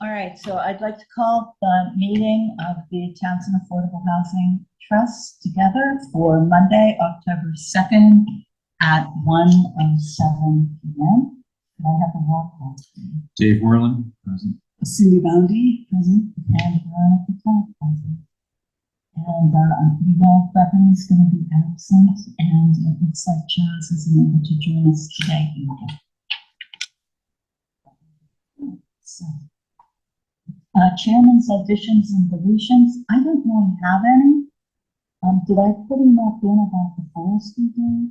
All right, so I'd like to call the meeting of the Townsend Affordable Housing Trust together for Monday, October 2nd at 1:07 p.m. Can I have a roll call? Dave Worland, present. Cindy Boundy, present. And Veronica Patel, present. And we know Bethany's going to be absent, and it looks like Chaz isn't able to join us today either. So, chairman's additions and deletions. I don't really have any. Did I put enough in about the forestry day?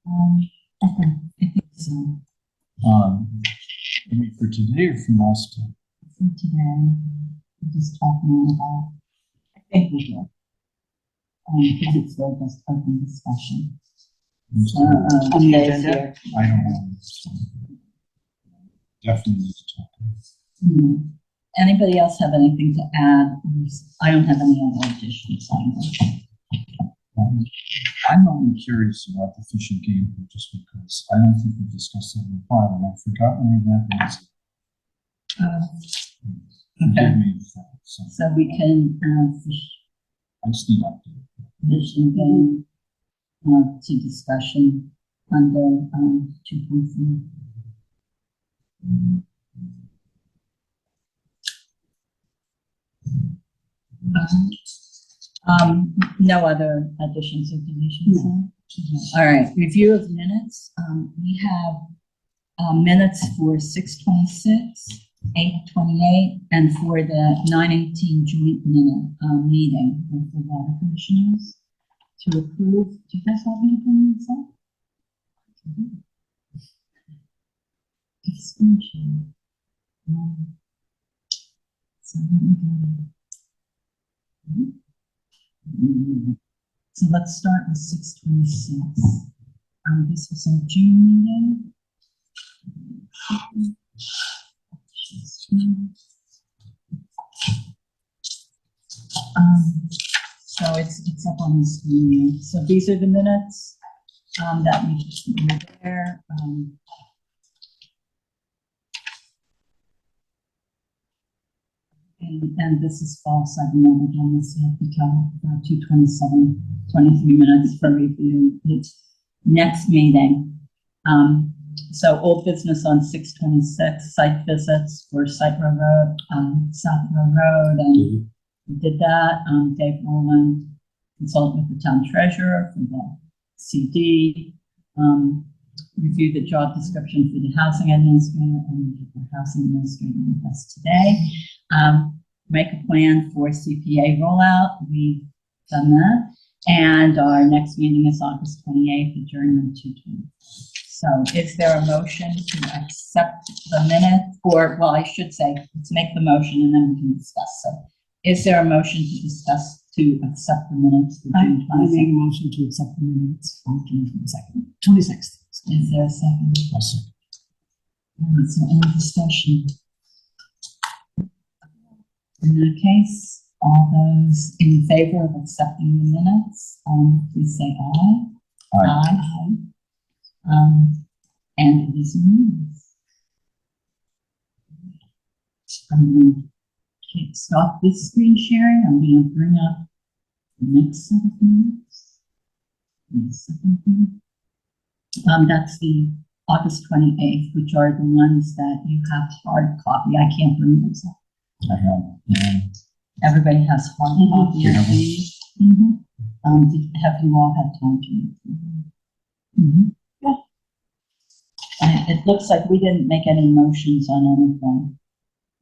I think so. Maybe for today or from last time? For today, we're just talking about, I think we will. Because it's really just open discussion. On the Today's agenda? here. I don't know. Definitely need to talk. Anybody else have anything to add? I don't have any other additions. I'm only curious about the fishing game just because I don't think we discussed that in the file, and I've forgotten where that is. Forgive me for that. So we can I just need update. fishing game to discussion under 2.4. No other additions or deletions? No. All right, review of minutes. We have minutes for 6/26, 8/28, and for the 9/18 joint meeting with the water commissioners to approve. Do you guys have anything to say? Screen share. So let me go. So let's start with 6/26. This was our June meeting. So it's up on the screen. So these are the minutes that we were there. And this is false. I've never done this yet. The total 2:27, 23 minutes for review. It's next meeting. So old business on 6/26, site visits for Site Row Road, South Row Road, and we did that. Dave Rowland, consultant with the town treasurer for the CD. Reviewed the job description for the housing administrator, and the housing administrator with us today. Make a plan for CPA rollout. We've done that. And our next meeting is August 28th, adjournment 2:20. So is there a motion to accept the minutes? Or, well, I should say, let's make the motion and then we can discuss. So is there a motion to accept the minutes for June I made 26th? a motion to accept the minutes from June 26th. Is there a second? I'll say. All right, so any discussion? In that case, all those in favor of accepting the minutes, please say aye. Aye. And it is unanimous. I'm going to stop this screen sharing. I'm going to bring up the next set of minutes. That's the August 28th, which are the ones that you have hard copy. I can't bring those up. I have. Everybody has hard copy Yeah. of these. Have you all had time to read through them? Yeah. And it looks like we didn't make any motions on anything.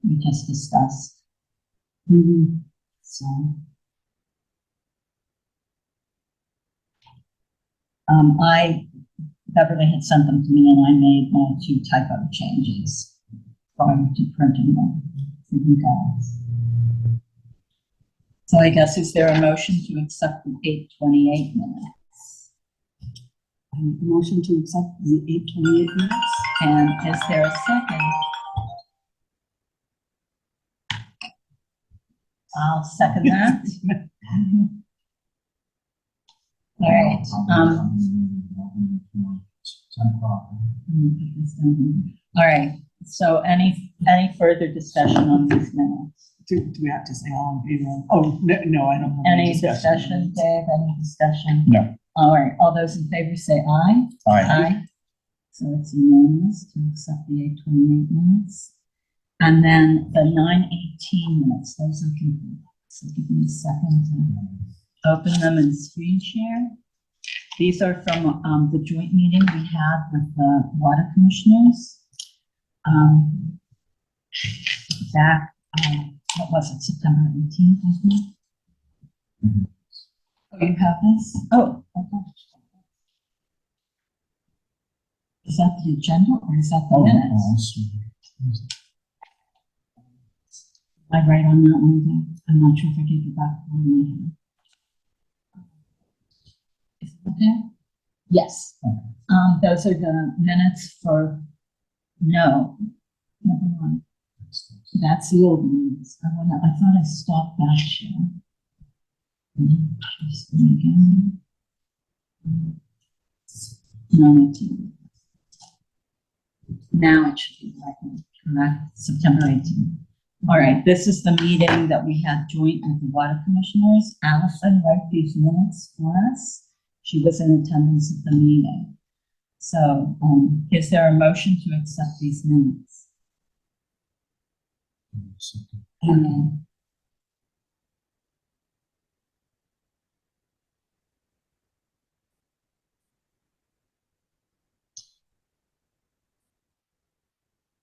We just discussed. So. Beverly had sent them to me and I made my 2 typo changes prior to printing them for you guys. So I guess, is there a motion to accept the 8/28 minutes? I make a motion to accept the 8/28 minutes. And is there a second? I'll second that. All right. 10 o'clock. All right. So any further discussion on these minutes? Do we have to say all in favor? Oh, no, I don't. know. Any discussion, Dave? Any discussion? No. All right, all those in favor say aye. Aye. So it's unanimous to accept the 8:28 minutes. And then the 9:18 minutes, those are complete. So give me a second to open them and screen share. These are from the joint meeting we had with the water commissioners. Back, what was it, September 18th, I think? Mhm. Oh, you have this? Oh, okay. Is that the agenda or is that the minutes? Am I right on that one, Dave? I'm not sure if I gave you back the one I had. Is it okay? Yes. Those are the minutes for, no, never mind. That's the old minutes. I thought I stopped that share. Just again. 19. Now it should be right, correct? September 18th. All right, this is the meeting that we had joint with the water commissioners. Allison wrote these minutes for us. She was in attendance at the meeting. So, is there a motion to accept these minutes? Amen.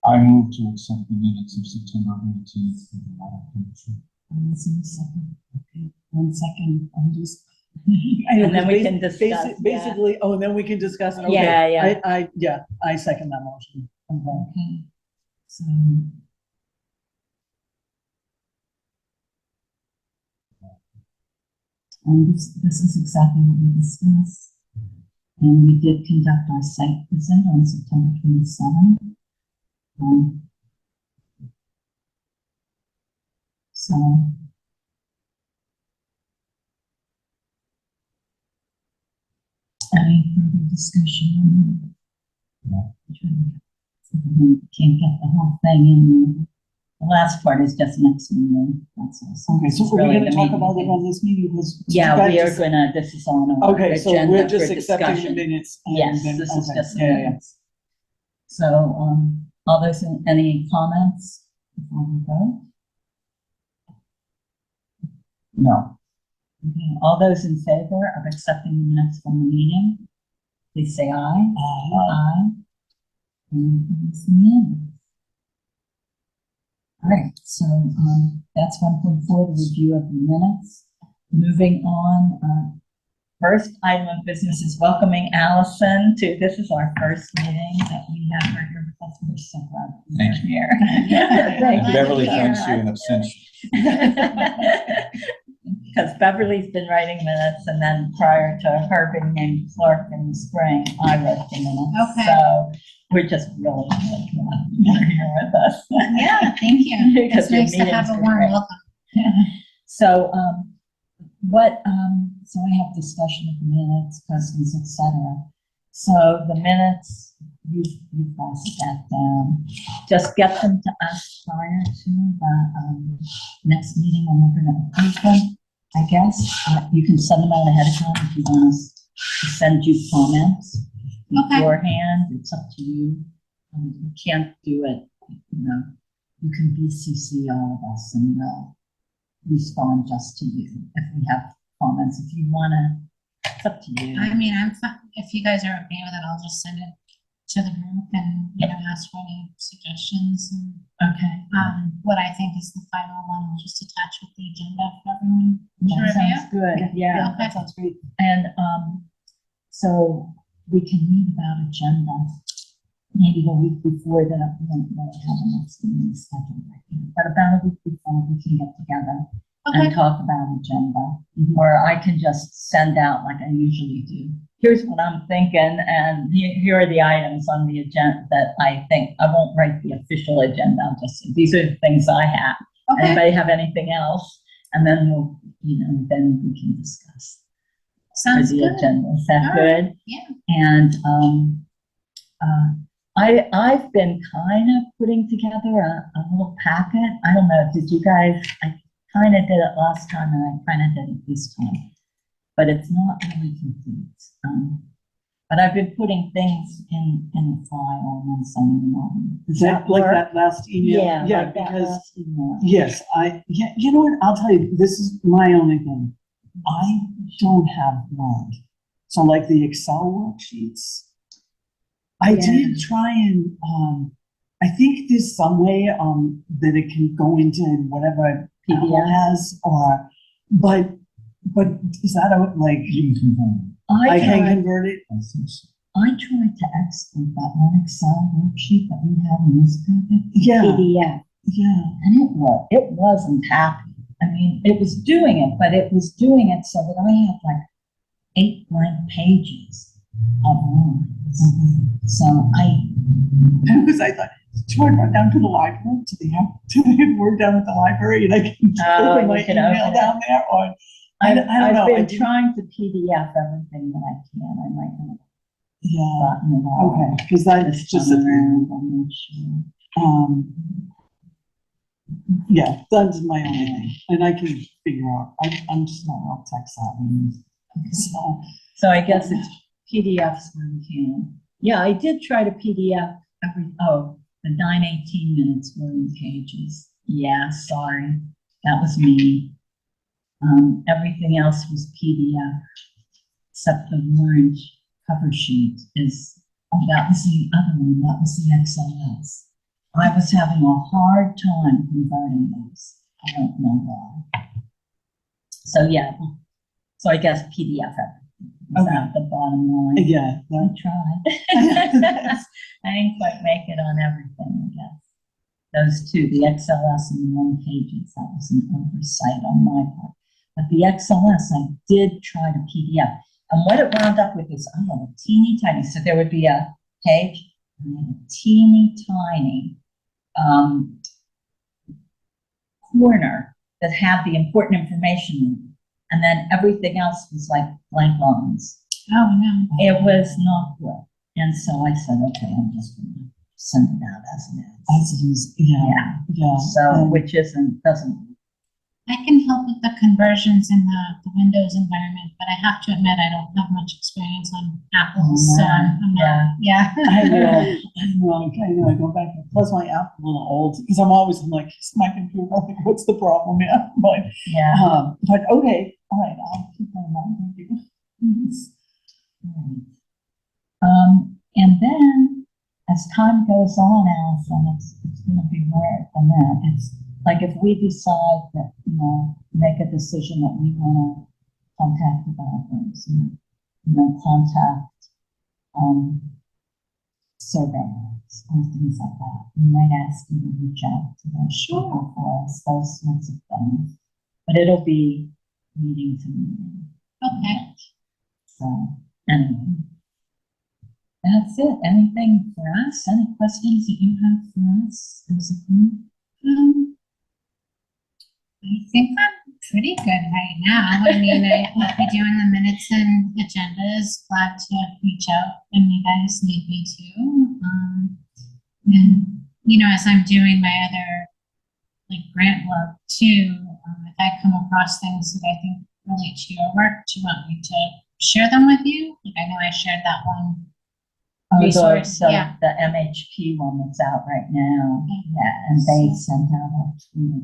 I move to accept the minutes of September 18th for the water commission. Okay, 1 second, I'm just. And then we can discuss, yeah. Basically, oh, and then we can discuss it. Okay. Yeah, yeah. I second that motion. Okay, so. And this is exactly what we discussed. And we did conduct our site visit on September 27th. So. Any further discussion? No. Can't get the whole thing in. The last part is just next meeting. That's all. Okay, so It's are we really gonna the talk meeting. about it on this meeting? Because Yeah, you guys we are just- gonna, this is on our Okay, so agenda we're for just accepting the discussion. minutes. and Yes, then- this is okay, just the yeah, minutes. So, others, any comments before we go? No. Okay, all those in favor of accepting the minutes from the meeting, please say aye. Aye. And it's unanimous. All right, so, that's 1.4, the review of the minutes. Moving on, first item of business is welcoming Allison to, this is our first meeting that we have her here with us. We're so glad that you're Thank you. here. Yeah, Thank you. Beverly thanks you in absentia. Because Beverly's been writing minutes, and then prior to her being named clerk in the spring, I wrote the minutes. Okay. So we're just really glad you're here with us. Yeah, thank you. Because It's your nice to have meetings a are warm great. welcome. So, so I have discussion of the minutes, questions, et cetera. So the minutes, you guys sat down, just get them to us prior to the, next meeting when we're gonna approve them, I guess. You can send them out ahead of time if you want us to send you comments Okay. beforehand, it's up to you. You can't do it, you know, you can BCC all of us and we'll respond just to you if we have comments. If you wanna, it's up to you. I mean, I'm fine. If you guys are okay with it, I'll just send it to the group and, you know, ask for any suggestions. And, Okay. what I think is the final one, I'll just attach with the agenda for everyone to That review. sounds good, yeah. That sounds great. And, so we can meet about agenda, maybe the week before that, we don't really have a next meeting scheduled right now, but about a week before we can get together and Okay, talk about agenda. Or I can just send out like I usually do. Here's what I'm thinking, and here are the items on the agenda that I think, I won't write the official agenda, I'll just say, these are the things I have. okay. Anybody have anything else? And then we'll, you know, then we can discuss for Sounds the good. agenda. Is that All right, good? yeah. And, I've been kind of putting together a little packet. I don't know, did you guys, I kind of did it last time and I kind of did it this time. But it's not really complete. But I've been putting things in the file and then sending them on. Is that like work? that last email? Yeah, Yeah, like that because, last email. yes, yeah, you know what, I'll tell you, this is my only thing. I don't have Word. So like the Excel worksheets. I Yeah. did try and, I think there's some way, that it can go into whatever Apple PDF. has, but is that like, You can convert I can tried- convert it? it, I think so. I tried to export that one Excel worksheet that we had in this packet. Yeah, PDF, yeah, and it wasn't happy. I mean, it was doing it, but it was doing it so that I had like 8 blank pages of lines. So because I thought, do I run down to the library, to the Word down at the library, and I can Oh, open you my can email open it. down there, or, I don't know, I've I been didn't- trying to PDF everything that I can. I might not have yeah, gotten it all. okay, because that's This just time a thing. around, I'm not sure. Yeah, that's my only thing, and I can figure out, I'm just not all tech savvy, so. So I guess it's PDFs where you can. Yeah, I did try to PDF the 9:18 minutes were in pages. Yeah, sorry, that was me. Everything else was PDF, except the orange cover sheet is, that was the other one, that was the XLS. I was having a hard time converting those. I don't know why. So yeah, so I guess PDF is at the bottom line. Yeah, I that, tried. I didn't quite make it on everything, I guess. Those two, the XLS and the 1 pages, that was an oversight on my part. But the XLS, I did try to PDF. And what it wound up with is I had a teeny tiny, so there would be a page, and I had a teeny tiny corner that had the important information in it. And then everything else was like blank lines. Oh, no. It was not good. And so I said, okay, I'm just gonna send it out as it is. as it is, yeah, Yeah, yeah. so, which doesn't, I can help with the conversions in the Windows environment, but I have to admit, I don't have much experience on Apple, so I'm not, yeah. I know, I go back, plus my app a little old, because I'm like, it's my computer, I'm like, what's the problem, yeah, yeah. but okay, all right, I'll keep that in mind, thank you. Right. And then as time goes on, Allison, it's gonna be more than that. It's like if we decide that, make a decision that we wanna contact developers and, contact, surveyors or things like that. We might ask them to reach out to those people for us, those sorts of things. But it'll be meeting to meeting. Okay. So, anyway. That's it. Anything for us? Any questions that you have for us as a group? I think I'm pretty good right now. I mean, I'll be doing the minutes and agendas. Glad to reach out when you guys need me to. And, as I'm doing my other like grant work too, if I come across things that I think relate to your work, do you want me to share them with you? Like I know I shared that one. Resource, So yeah. the MHP one that's out right now. Yeah, and they sent out a tweet.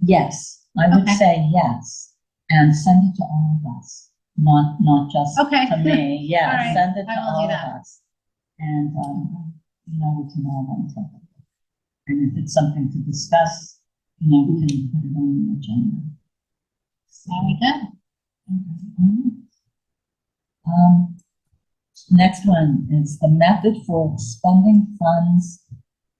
Yes, I would Okay. say yes, and send it to all of us, not just Okay. to me. Yeah, All right, send it I to will do all of that. us. And, we can all then take it. And if it's something to discuss, we can put it on the agenda. Very good. Next one is the method for expending funds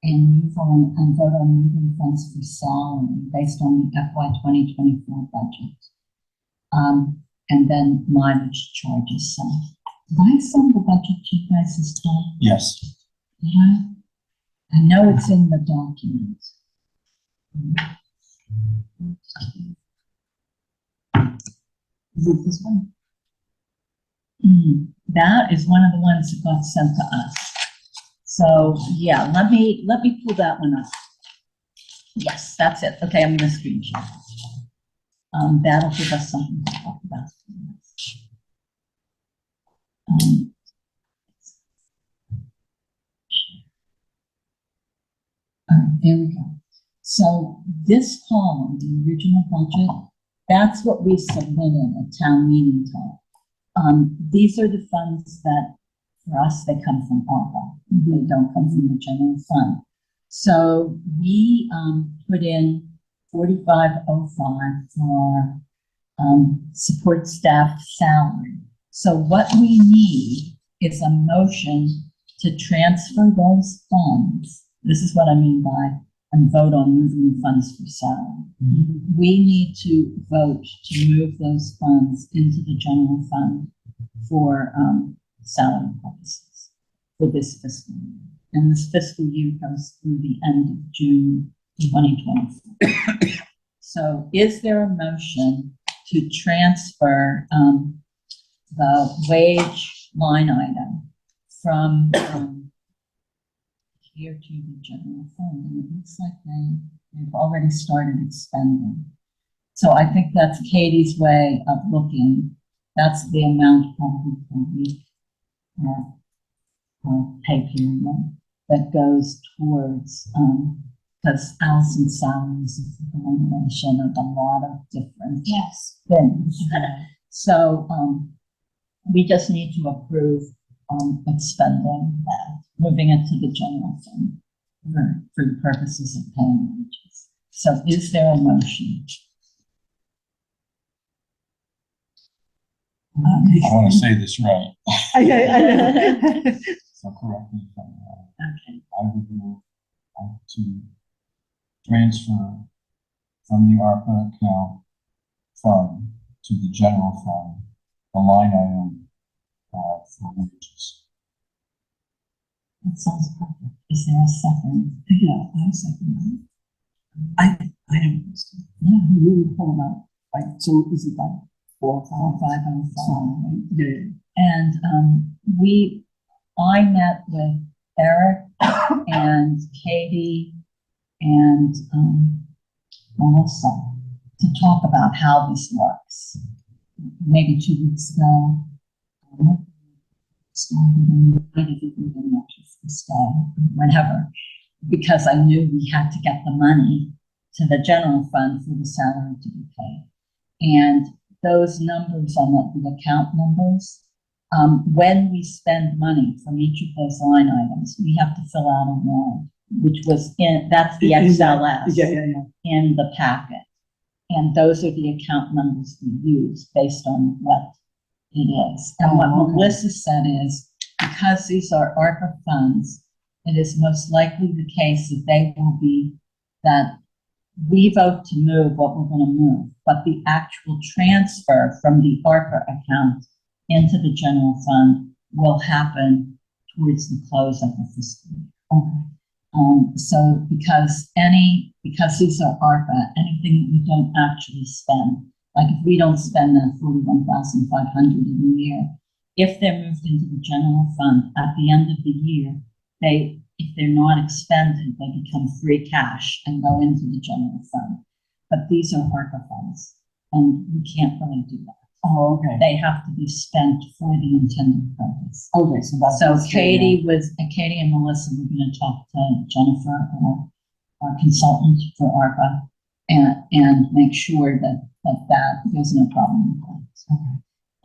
and vote on moving funds for salary based on the FY 2024 budget. And then mileage charges. So, did I send the budget to you guys this time? Yes. Did I know it's in the document. Is it this one? That is one of the ones that got sent to us. So, yeah, let me pull that one up. Yes, that's it. Okay, I'm gonna screenshot. That'll give us something to talk about. All right, there we go. So this column, the original budget, that's what we submitted at town meeting time. These are the funds that, for us, they come from ARPA. They don't come from the general fund. So we, put in 4505 for, support staff salary. So what we need is a motion to transfer those funds. This is what I mean by, and vote on moving the funds for salary. We need to vote to move those funds into the general fund for, salary purposes for this fiscal year. And this fiscal year goes through the end of June 2024. So is there a motion to transfer, the wage line item from, here to the general fund? And it looks like they've already started expending. So I think that's Katie's way of looking. That's the amount probably per week, pay period that goes towards, because Allison's salaries is a combination of a lot of different Yes. things. So, we just need to approve, expending that, moving it to the general fund for the purposes of paying wages. So is there a motion? I want to say this right, Okay. so correct me if I'm wrong. Okay, I would move to transfer from the ARPA account fund to the general fund, the line item, for wages. that sounds perfect. Is there a second? Yeah, I second that. I am, yeah, we will pull them out. Right, so is it like 4505. Yeah. And, I met with Eric and Katie and, Melissa to talk about how this works. Maybe 2 weeks ago. Whenever, because I knew we had to get the money to the general fund for the salary to be paid. And those numbers on the account numbers, when we spend money from each of those line items, we have to fill out a warrant, which was that's the XLS Yeah. in the packet. And those are the account numbers we use based on what it is. And what Oh, okay. Melissa said is, because these are ARPA funds, it is most likely the case that they will be, that we vote to move what we're gonna move, but the actual transfer from the ARPA account into the general fund will happen towards the close of the fiscal year. Okay. So because these are ARPA, anything that we don't actually spend, like if we don't spend that 41,500 in a year, if they're moved into the general fund at the end of the year, if they're not expended, they become free cash and go into the general fund. But these are ARPA funds, and we can't really do that. Oh, okay. They have to be spent for the intended purpose. Okay, so that's. So Katie and Melissa were gonna talk to Jennifer, our consultant for ARPA, and make sure that there's no problem with that. Okay.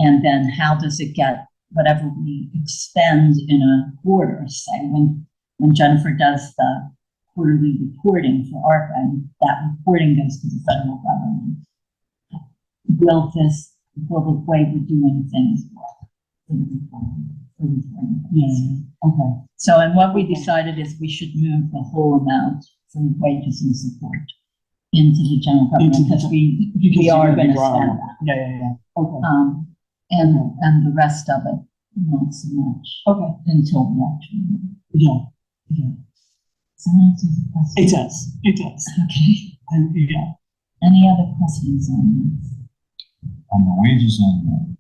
And then how does it get, whatever we expend in a quarter, say, when Jennifer does the quarterly reporting for ARPA, and that reporting goes to the federal government, will the way we're doing things work for the reporting? Yeah, okay. So, and what we decided is we should move the whole amount for wages and support into the general government, because we are gonna spend that. Yeah. Okay. And the rest of it, not so much, Okay. until we actually. Yeah. So that's a question. It does. Okay, And yeah. any other questions on this? On the wages and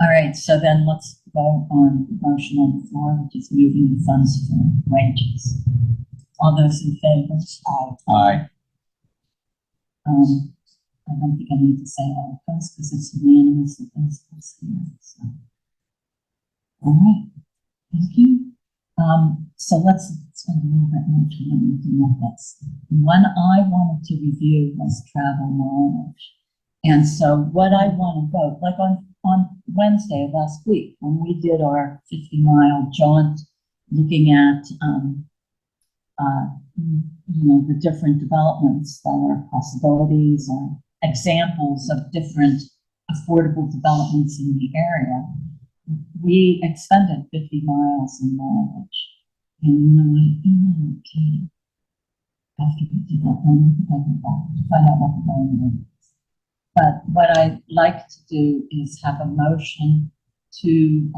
All right, so then let's vote on the motion on the floor, which is moving the funds for wages. All those in favor? Aye. I don't think I need to say all opposed because it's unanimous of those here, so. All right, thank you. So let's spend a little bit more time looking at this. One I wanted to review was travel mileage. And so what I want to vote, like on Wednesday of last week, when we did our 50-mile jaunt, looking at, the different developments that are possibilities or examples of different affordable developments in the area, we expended 50 miles in mileage. And okay, after we did that, then I went back to find out what the going rate is. But what I'd like to do is have a motion to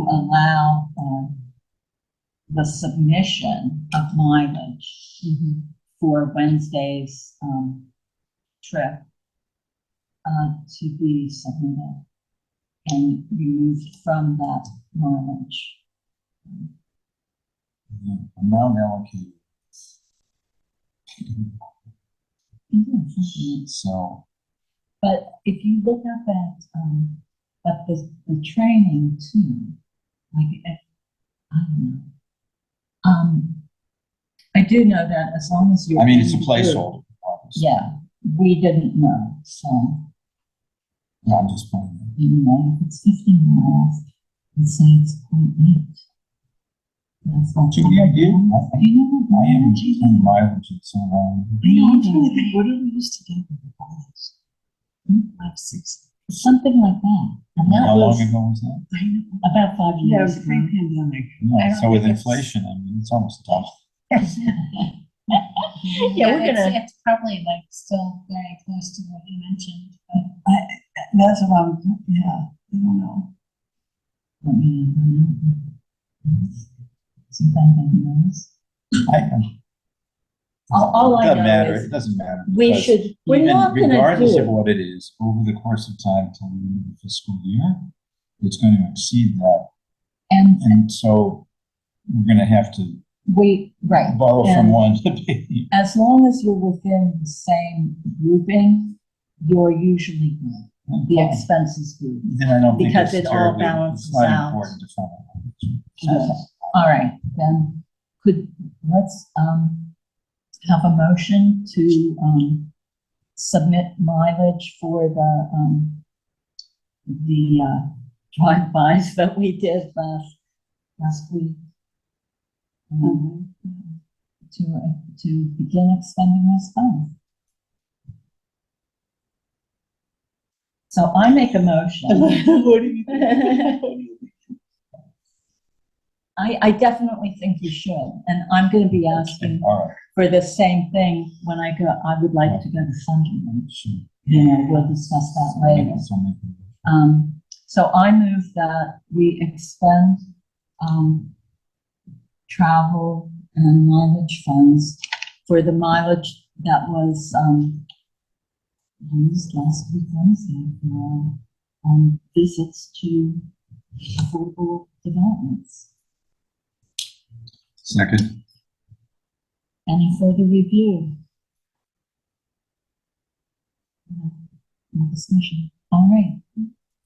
allow the submission of mileage for Wednesday's trip to be submitted and removed from that mileage. The amount allocated. So, But if you look up at the training too, like, I don't know. I do know that as long as you're. I mean, it's a in the group- placeholder. Obviously. Yeah, we didn't know, so, No, I'm just playing. anyway, if it's 50 miles, let's say it's 0.8. That's like. I am doing mileage at so long. I'm trying to think, what did we used to get with the bonus? 5, 6. Something like that. And that How long was ago was that? I know. about 5 Yeah, it years was ago. pre-pandemic. Yeah, don't so with think it's- inflation, I mean, it's almost double. Yeah, we're it's- gonna- It's probably like still very close to what you mentioned, but That's what I'm, yeah, I don't know. Let me, see if anybody knows. All I It doesn't know matter, is it doesn't matter. we because should, we're even not gonna regardless of do, what it is, over the course of time till the end of the fiscal year, it's going to exceed that. And so we're going to have to right. borrow from And one to pay. as long as you're within the same grouping, you're usually good. The expenses group. Then I don't think because it's it all terribly, balances it's not out. important to find Good. out. All right, then let's have a motion to submit mileage for the drive-bys that we did last week. To begin expending those funds. So I make a motion. What do you think? I definitely think you should, and I'm gonna be asking All right, for the same thing when I go, I would like to go to Sunderland. sure. We'll discuss that later. So maybe- So I move that we expend, travel and mileage funds for the mileage that was, used last week Wednesday for, visits to affordable developments. Second. Any further review? No discussion. All right.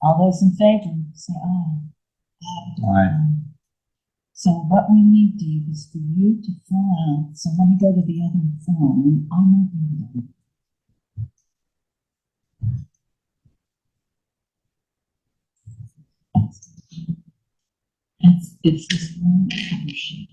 All those in favor, say aye. Aye. So what we need, Dave, is for you to fill out, so let me go to the other form, and I'm gonna do that. It's this one cover sheet.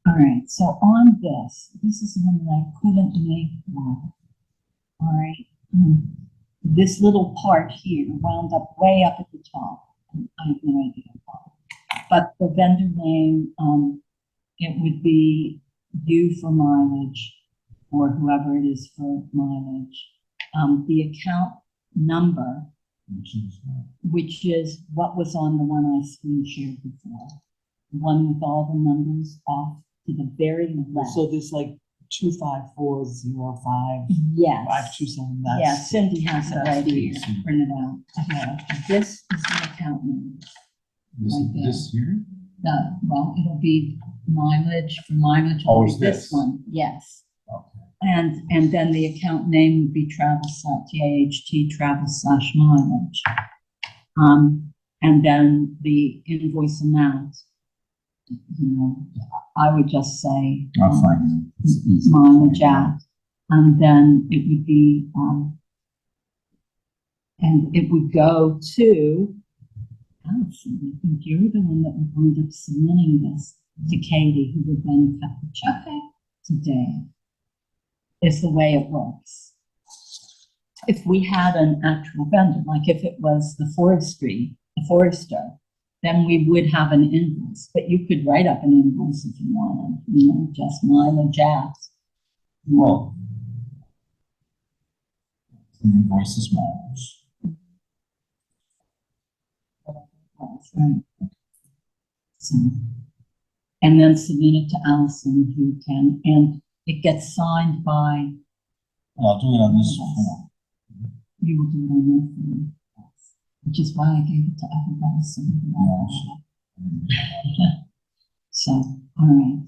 All right, so on this is one that I couldn't make work. All right, this little part here wound up way up at the top. I have no idea why. But the vendor name, it would be you for mileage, or whoever it is for mileage. The account number which is what was on the one I screen shared before. The one with all the numbers off to the very left. So there's like 25405 Yes. 527. Yeah, Cindy has it that's right the- here, printed out. Yeah. This is the account number. Right there. This here? Well, it'll be mileage, for mileage, Oh, will it's be this this. one, yes. Okay. And then the account name would be TAHT travel/mileage. And then the invoice amount, I would just say. I'll find it. It's easy. Mileage at, and then it would be, and it would go to, Allison, I think you're the one that would wind up submitting this to Katie, who would then cut the check Okay. to Dave. Is the way it works. If we had an actual vendor, like if it was the forester, then we would have an invoice, but you could write up an invoice if you wanted, just mileage at. Well, the invoice is mileage. That's right. So, and then submit it to Allison, who can, and it gets signed by, Well, I'll do it on this form. you will do it on your phone. Which is why I gave it to everybody, so we can all have it. So, all right.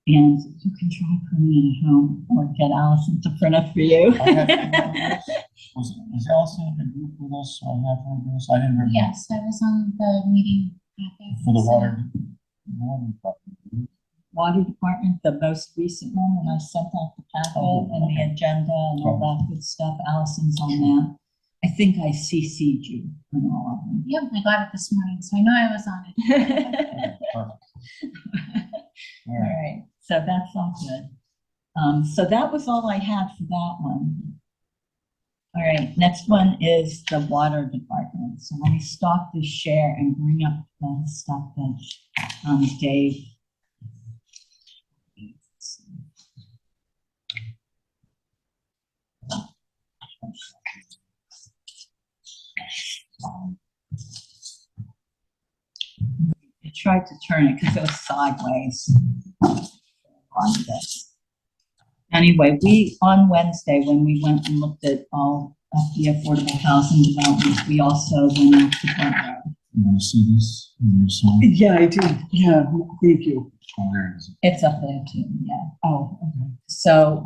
And you can try printing it at home or get Allison to print it for you. I have to remember this. Was Allison in the group with us? So I have her with us. I didn't remember. Yes, I was on the meeting packet. For the so- water department. Water department, the most recent one, when I sent out the packet Oh, and the okay. agenda and all that good stuff, Allison's on that. I think I CC'd you on all of them. Yep, I got it this morning, so I know I was on it. Perfect. All All right. right, so that's all good. So that was all I had for that one. All right, next one is the water department. So let me stop this share and bring up the stuff that, Dave. I tried to turn it because it was sideways. On this. Anyway, on Wednesday, when we went and looked at all of the affordable housing developments, we also went out to Front Row. You want to see this? in your sign? Yeah, I do. Yeah, thank you. Oh, there it is. It's up there too, yeah. Oh, okay. So,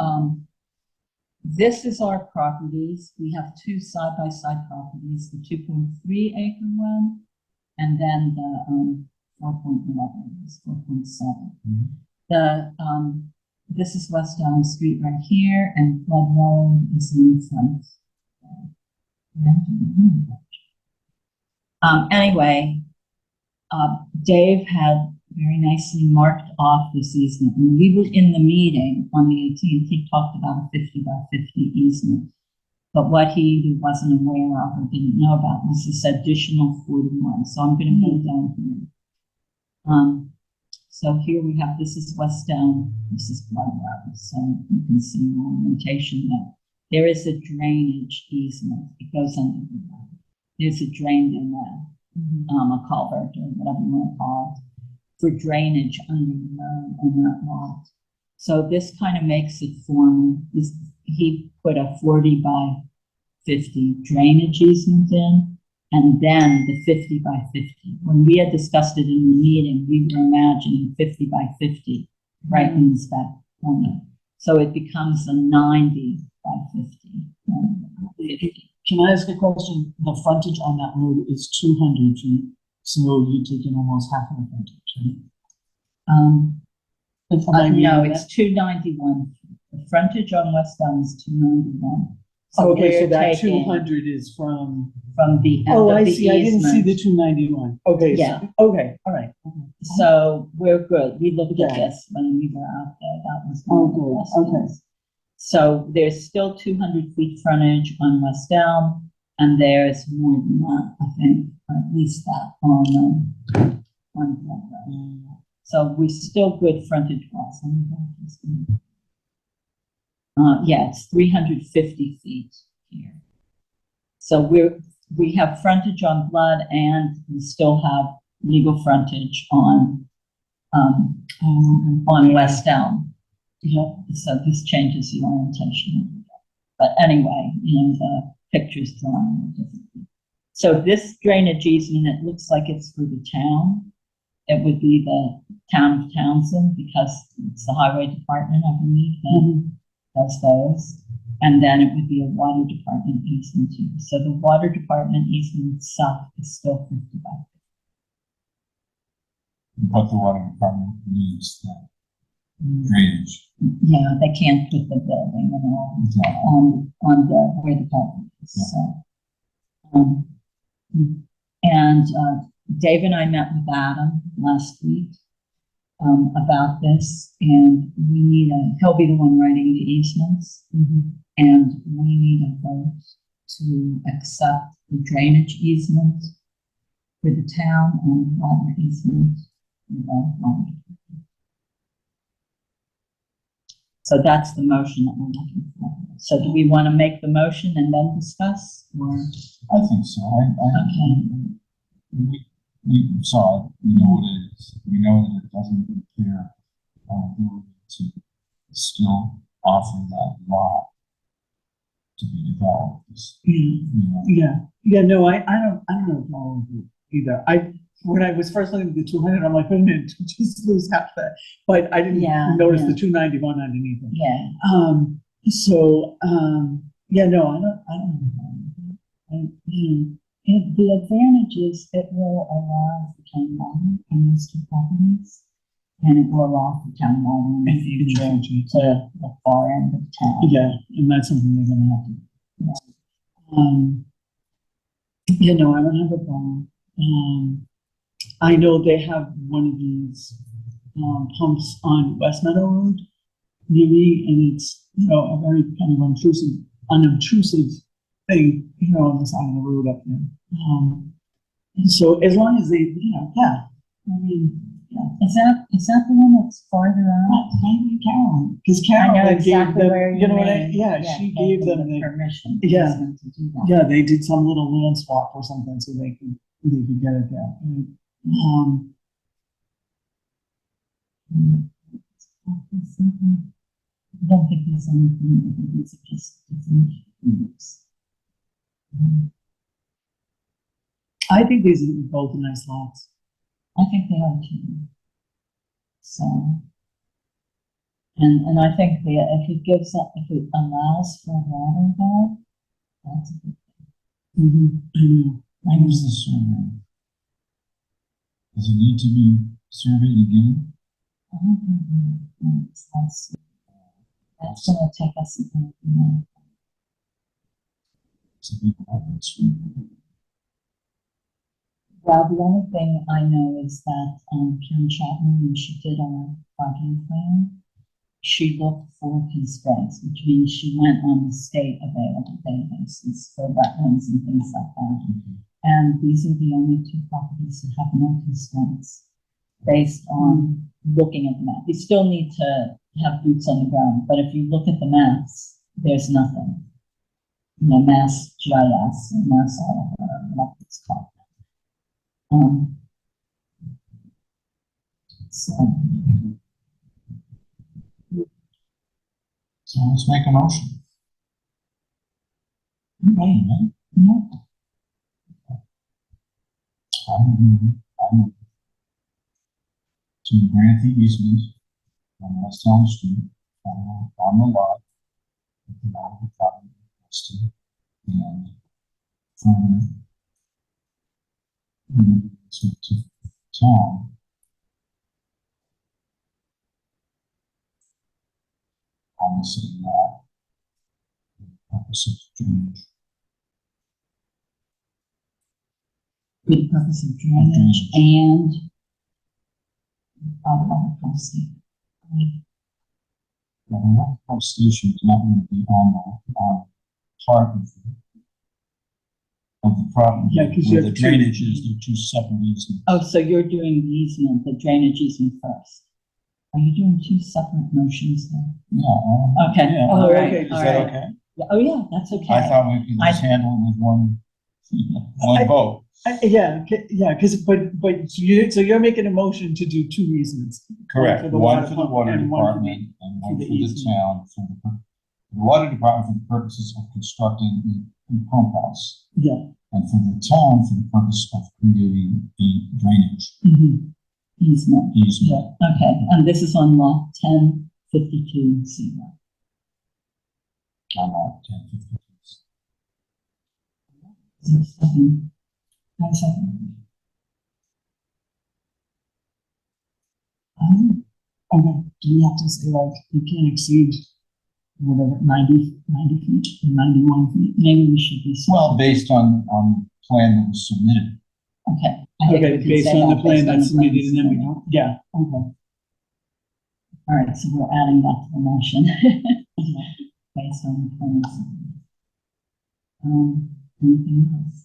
this is our properties. We have two side-by-side properties, the 2.3 acre one, and then the, 4.11, is 4.7. Mhm. The, this is West Elm Street right here, and Flood Road is in front. Anyway, Dave had very nicely marked off this easement. When we were in the meeting on the 18th, he talked about a 50 by 50 easement. But what he wasn't aware of or didn't know about was this additional 41. So I'm going to go down here. So here we have, this is West Elm, this is Blood Road. So you can see the orientation there. There is a drainage easement. It goes under the road. There's a drain in there, a culvert or whatever you want to call it, for drainage under the road on that lot. So this kind of makes it formal. He put a 40 by 50 drainage easement in, and then the 50 by 50. When we had discussed it in the meeting, we were imagining 50 by 50 right in this back corner. So it becomes a 90 by 50. Can I ask a question? The frontage on that road is 200 feet, so you're taking almost half of the frontage, right? No, it's 291. The frontage on West Elm is 291. So Okay, so we're that taking 200 is from, from the end oh, of I the see, I didn't see easement. the 291. Okay, Yeah. Okay, all right. So we're good. We looked at Yeah. this when we were out there. That was. Oh, one of the good. Okay. questions. So there's still 200 feet frontage on West Elm, and there's more than that, I think, or at least that on Blood Road. So we're still good frontage wise. Yeah, it's 350 feet here. So we have frontage on Blood and we still have legal frontage on West Elm. Yeah. So this changes the orientation. But anyway, the picture's drawn. So this drainage easement, it looks like it's for the town. It would be the town of Townsend because it's the highway department, I believe, that does those. And then it would be a water department easement too. So the water department easement itself is still 55. But the water department needs the drainage. Yeah, they can't put the building and all Exactly. on the where the parking is. So, and Dave and I met with Adam last week about this, and we need he'll be the one writing the easements, and we need a vote to accept the drainage easement for the town and the water easement for the water. So that's the motion that we're looking for. So do we want to make the motion and then discuss, or? I think so. Okay. We saw it, we know what it is. We know that it doesn't interfere our ability to still offer that lot to be developed. Yeah, no, I don't know how either. When I was first looking at the 200, I'm like, wait a minute, just lose half that. But I didn't notice the 291 underneath it. Yeah. Yeah, no, I don't know. The advantage is it will allow for town water in these two properties, and it will allow for town water in the future to the far end of town. Yeah, and that's something they're gonna have to. You know, I don't have a problem. I know they have one of these pumps on West Meadow Road near me, and it's, a very kind of unobtrusive thing, on the side of the road up there. And so as long as they, Is that the one that's farther out? maybe Carolyn, because I Carolyn know gave exactly them, where you know what I, mean. she gave them the, permission. Yeah. To do that. yeah, they did some little land swap or something so they could get it there. I don't think there's anything, it's just different groups. I think these are both nice lots. I think they are too. So. And I think if it allows for water there, that's a good thing. I know. Where's the survey? Does it need to be surveyed again? I don't think that's gonna take us, It's a big one. Well, the only thing I know is that, Karen Chapman, when she did our 5-year plan, she looked for constraints, which means she went on the state available databases for wetlands and things like that. And these are the only two properties that have no constraints based on looking at the map. You still need to have boots on the ground, but if you look at the maps, there's nothing. Mass GIS, and Mass what it's called. So let's make a motion. Right. Yeah. I move to grant the easement on West Elm Street on the lot with the water department listed and further to town on the same lot for the purpose of drainage. For the purpose of drainage and water policy. Well, the water pump station is not going to be on part of the property. Yeah, 'cause you where have the two. drainage is, the two separate easements. Oh, so you're doing the easement, the drainage easement first. Are you doing two separate motions there? Yeah. Okay, Yeah. all right, Okay. Is all that right. okay? Oh, yeah, that's okay. I thought we could just handle it with one One vote. Yeah, so you're making a motion to do 2 easements. Correct. For the One for the water and one for the- department and one the for the easement. town, for the water department for the purposes of constructing a pump house. Yeah. And for the town for the purpose of creating a drainage Mhm. Easement. easement. Yeah, okay, and this is on lot 1052 On lot 1052. Second. Have a second. Okay, do we have to say like, you can't exceed whatever, 90 feet, or 91 feet? Maybe we should be. Well, based on the plan that was submitted. Okay. I think Okay, we can based say on the that, plan based on that's the plan submitted, and then we submitted. go, yeah, okay. All right, so we're adding that to the motion. Based on the plans. Anything else?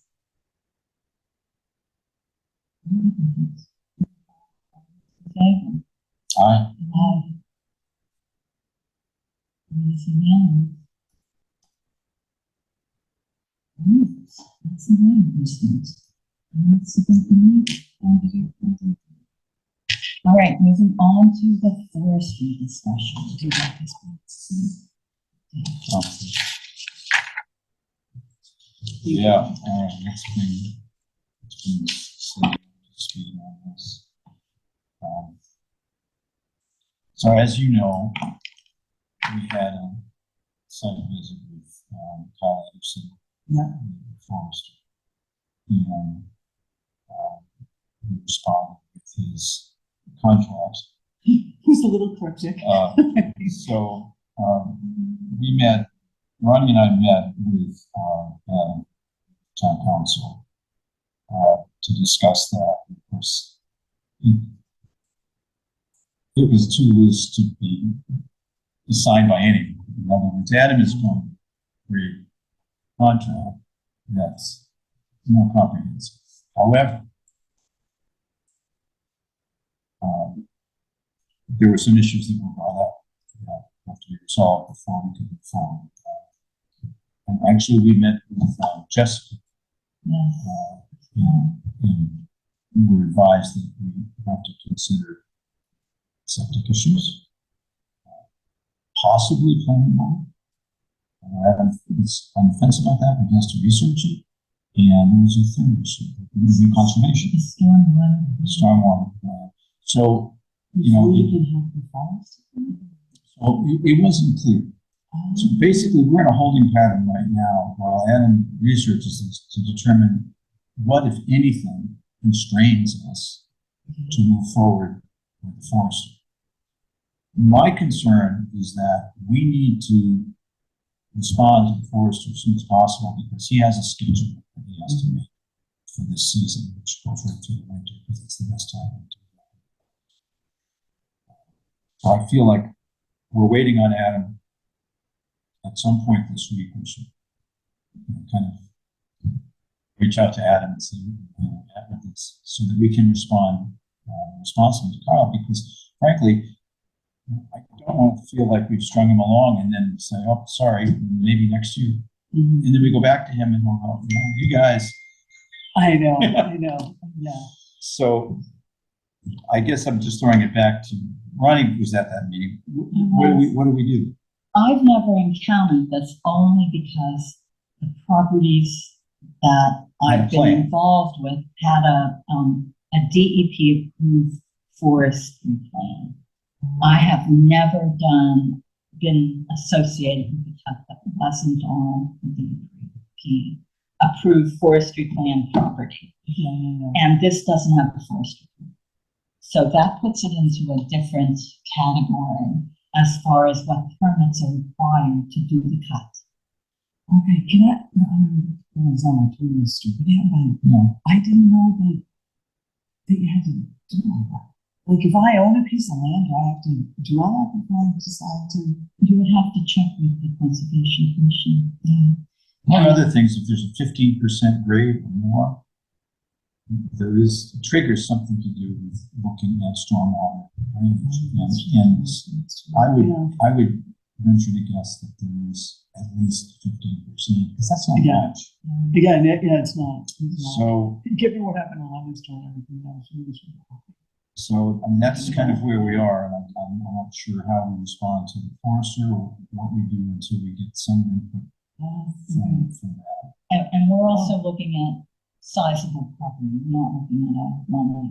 Okay. Aye. It's unanimous. That's a lot of all right, moving on to the forestry discussion. Do you like this one? Yeah, all right, let's bring Slade up to speed on this. So as you know, we had a site visit with Kyle Anderson. Yeah. Forester. And he responded with his contract. Who's a little cryptic? So we met, Ronnie and I met with town council to discuss that. Of course, it was too loose to be signed by anyone. In other words, Adam is going to create a contract that's more comprehensive. However, there were some issues that were brought up that have to be resolved before we could move forward. And actually, we met with Jessica, Yes. and we were advised that we have to consider septic issues, possibly planning board. Adam is on the fence about that, but he has to research it. And there was a third issue, conservation, The stormwater. stormwater. So, you know, Before you can have the forest. so it wasn't clear. So basically, we're in a holding pattern right now while Adam researches this to determine what, if anything, constrains us to move forward with the forestry. My concern is that we need to respond to the forester as soon as possible because he has a schedule that he has to make for this season, which goes right through the winter because it's the best time to do that. So I feel like we're waiting on Adam. At some point this week, we should kind of reach out to Adam and see with this so that we can respond responsibly to Kyle because frankly, I don't want to feel like we've strung him along and then say, oh, sorry, maybe next year. Mhm. And then we go back to him and go, oh, you guys. I know, yeah. So I guess I'm just throwing it back to Ronnie was at that meeting. What do we do? I've never encountered this only because the properties that I've been plan. involved with had a DEP approved forestry plan. I have never been associated with the type that wasn't on the DEP approved forestry plan property. Yeah. And this doesn't have the forestry plan. So that puts it into a different category as far as what permits are required to do the cut. Okay, can I was on my previous street, but I didn't know that you had to do all that. Like if I own a piece of land, do I have to do all that before I decide to? You would have to check with the Conservation Commission. Yeah. One other thing is if there's a 15% grade or more, there is triggers something to do with looking at stormwater drainage. And I would venture to guess that there is at least 15%, because that's not Yeah. much. Again, yeah, it's not. So, Given what happened on Livingston and everything else. I mean, that's kind of where we are, and I'm not sure how we respond to the forester or what we do until we get some input from that. And we're also looking at sizable property, we're not looking at a one or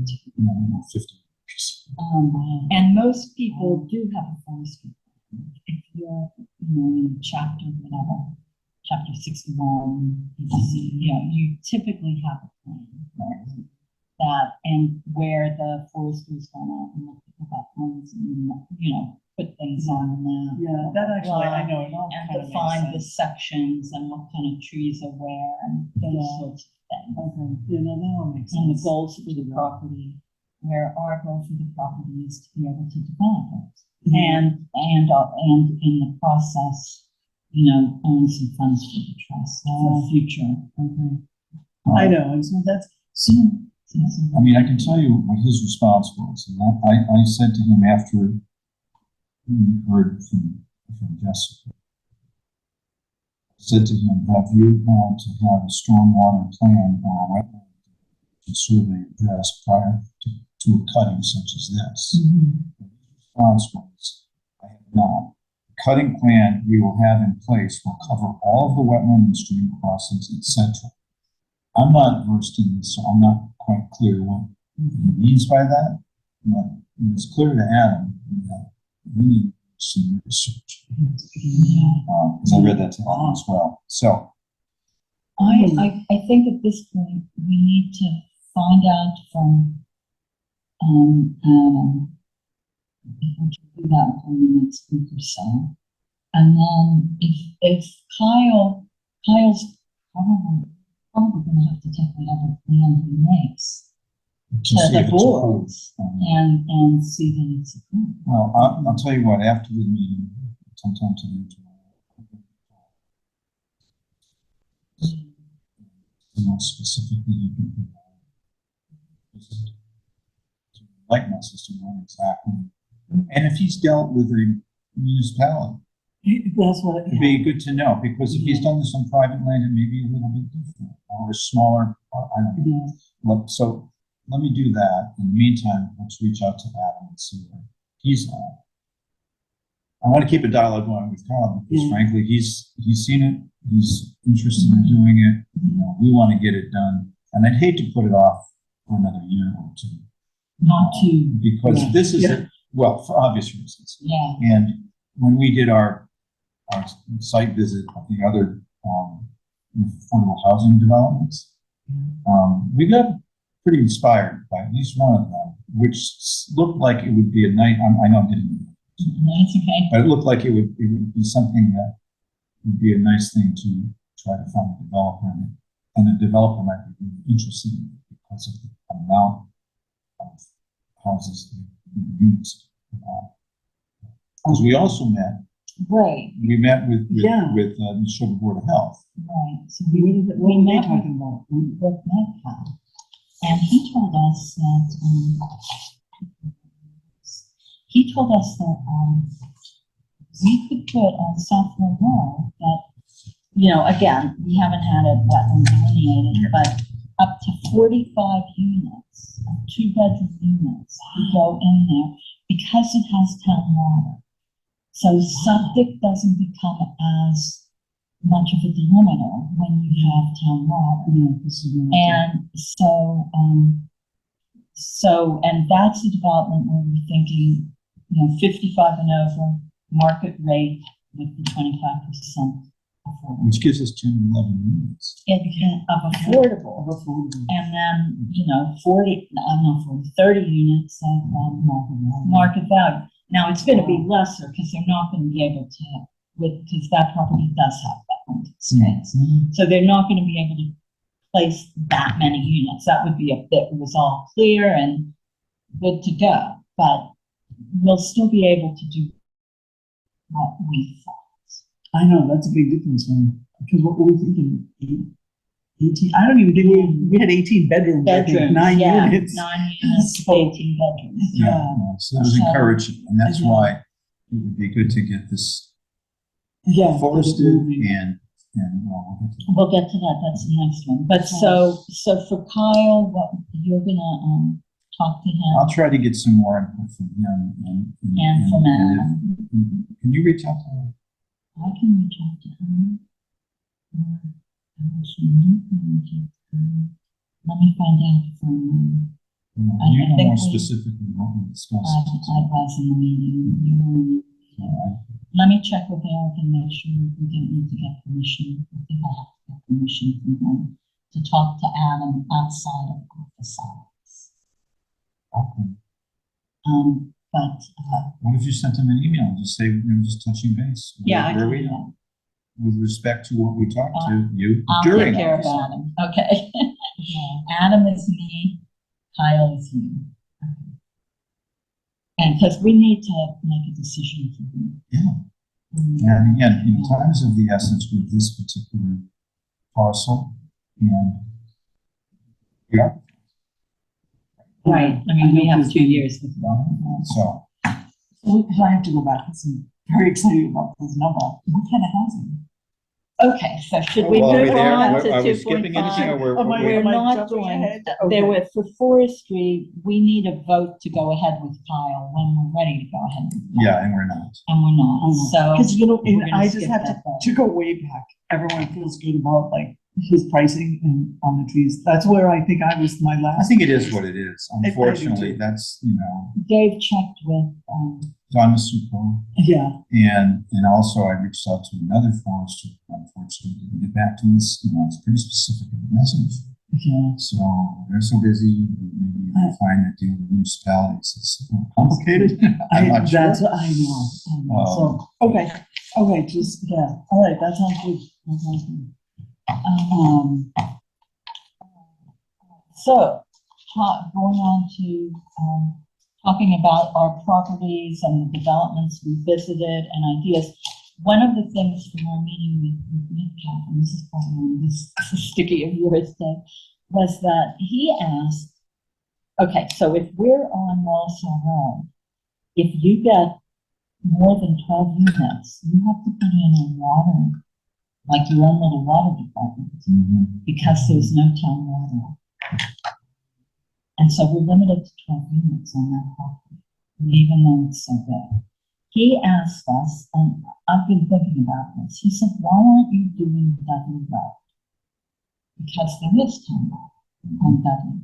two. You know, 50%. And most people do have a forestry plan. If you're, in chapter whatever, chapter 61, you typically have a plan. Right? That, and where the forester is going out and look at that plans and, put things on the Yeah, that actually, I know, it all and kind of define the makes sense. sections and what kind of trees are where and those Yeah. sorts of things. Okay, yeah, no, that all makes sense. And the goals for the property, where our goal for the property is to be able to develop it. Mhm. And in the process, earn some funds for the trust for future. Okay. I know, and so that's, so, I mean, I can tell you what his response was, and I said to him after we heard from Jessica, I said to him, have you want to have a stormwater plan or a wetland survey addressed prior to a cutting such as this? His response was, I have not. The cutting plan we will have in place will cover all of the wetland and stream crossings, etc. I'm not versed in this, so I'm not quite clear what he means by that, but it's clear to Adam that we need some research. Because I read that to Adam as well. So, I think at this point, we need to find out from, Adam, if we can do that in the next week or so. And then if Kyle's probably gonna have to take whatever plan he makes to to see if the it's boards approved. and see that it's approved. Well, I'll tell you what, after the meeting, sometime today, the more specifically you can provide. Like my sister know exactly. And if he's dealt with a municipality, that's what, it'd be good to know, because if he's done this on private land, it may be a little bit different, or a smaller, I don't know. So let me do that. In the meantime, let's reach out to Adam and see where he's at. I want to keep a dialogue going with Carl, because frankly, he's seen it, he's interested in doing it. We want to get it done, and I'd hate to put it off for another year or two. Not to, Because this is, well, for obvious reasons. yeah, And when we did our site visit of the other affordable housing developments, we got pretty inspired by at least one of them, which looked like it would be a nice, I know I'm getting, that's okay. but it looked like it would be something that would be a nice thing to try to find a developer in it. And the developer might be really interested in it because of the amount of houses and units. Because we also met Right, with the Sugar Board of Health. right. So what we are they met talking about? with Metcalf, and he told us that, we could put on Southfield Road that, again, we haven't had it wetland delineated, but up to 45 units, 2-bedroom units, could go in there because it has town water. So septic doesn't become as much of a delimiter when you have town water. And and that's the development where we're thinking, 55 and over, market rate with the 25% affordable. Which gives us 10 or 11 units. Of affordable. And then, 30 units of market value. Now, it's gonna be lesser because they're not gonna be able to, because that property does have that limited space. So they're not gonna be able to place that many units. That would be if it was all clear and good to go. But we'll still be able to do what we thought. I know, that's a big difference, because what were we thinking? 18, I don't even think we had 18 bedrooms, I think, 9 units. 9 units, 18 bedrooms. So that was So- encouraging, and that's why it would be good to get this Yeah. forested moving. and, We'll get to that, that's the next one. But so for Kyle, what, you're gonna, talk to I'll him try to get some more input from him and from Adam. Can you reach out to him? I can reach out to him. Or actually, you can reach out to him. Let me find out from, You know think more we- specifically what we discussed. I was in the meeting. You were in the meeting. Let me check with Eric and make sure we didn't need to get permission. I think I have to get permission from him to talk to Adam outside of office hours. Okay. But, What if you sent him an email, just say, just touching base? yeah, I Where can we do at? that. With respect to what we talked to you I'll during. take care of office. Adam, okay? Adam is me, Kyle is you. And because we need to make a decision for him. Yeah. And again, time is of the essence with this particular parcel and. Yeah, Right, I mean, we have 2 years with so, I have to go back, because I'm very excited about this number. What kind of housing? Okay, so should we Well, are we move there? on to Are we 2.5? skipping anything or we're? Am I- We're am I not jumping doing, ahead? there Okay. were, for forestry, we need a vote to go ahead with Kyle when we're ready to go ahead. with Kyle. Yeah, and we're not. And we're not, so. Because, you know, we're and gonna I just skip have that vote. to go way back. Everyone feels good about like his pricing and on the trees. That's where I think I was my I last. think it is what it is. I do Unfortunately, too. that's, Dave checked with, Don Masuko. Yeah, And also I reached out to another forester, unfortunately didn't get back to us, it's pretty specific in the message. yeah. So they're so busy, maybe they find that dealing with municipalities is more complicated. I'm not sure. That's what I know. So, okay, just, yeah, all right, that sounds good. That sounds good. So, going on to, talking about our properties and the developments we visited and ideas. One of the things from our meeting with Midcap, and this is probably on this sticky of yours, Dave, was that he asked, okay, so if we're on Walsall Road, if you get more than 12 units, you have to put in a water, like your own little water department, because there's no town water. And so we're limited to 12 units on that property, even though it's so big. He asked us, and I've been thinking about this, he said, why aren't you doing Dudley Road? Because there is town water on Dudley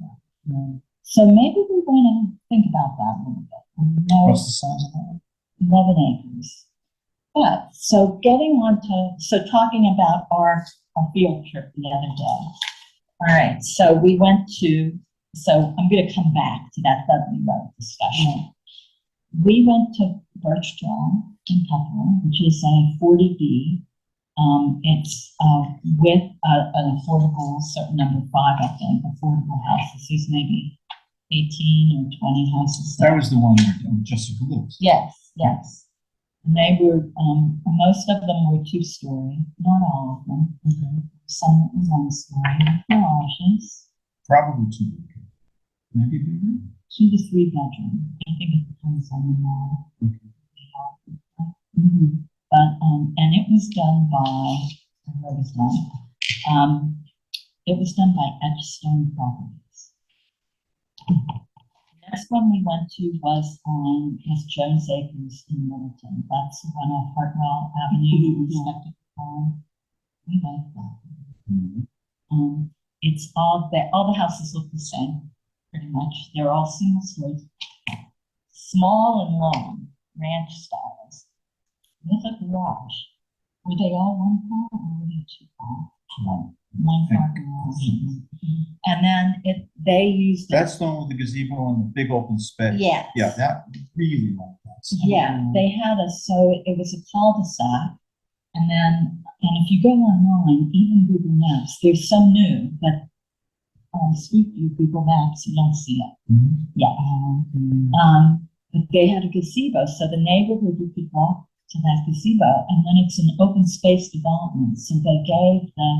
Road. So maybe we want to think about that a little bit. And know What's the size of that? 11 acres. But, so getting on to, so talking about our field trip the other day. All right, so we went to, so I'm going to come back to that Dudley Road discussion. We went to Birch Draw in Pepperell, which is a 40B. It's with an affordable, certain number 5, I think, affordable houses. There's maybe 18 or 20 houses there. That was the one where Jessica lives. Yes, yes. And they were, most of them were 2-story, not all of them. Some were 1-story, garages, Probably 2 bigger. Maybe bigger? 2 to 3 bedroom. I think it depends on the model. But, and it was done by, where was that? It was done by Edgestone Properties. Next one we went to was on Jones Acres in Middleton. That's the one on Hartwell Avenue, Inspector Farm. We like that. It's all the houses look the same, pretty much. They're all single stories, small and long, ranch styles, with a garage. Were they all 1 car or were they 2 car? 1 car garage. And then they used. That's the one with the gazebo and the big open space. Yes. Yeah, that really like that. Yeah, they had so it was a cul-de-sac. And then, and if you go online, even Google Maps, they're so new, but on Street View, Google Maps, you don't see it. Yeah. But they had a gazebo, so the neighborhood, you could walk to that gazebo, and then it's an open space development. So they gave the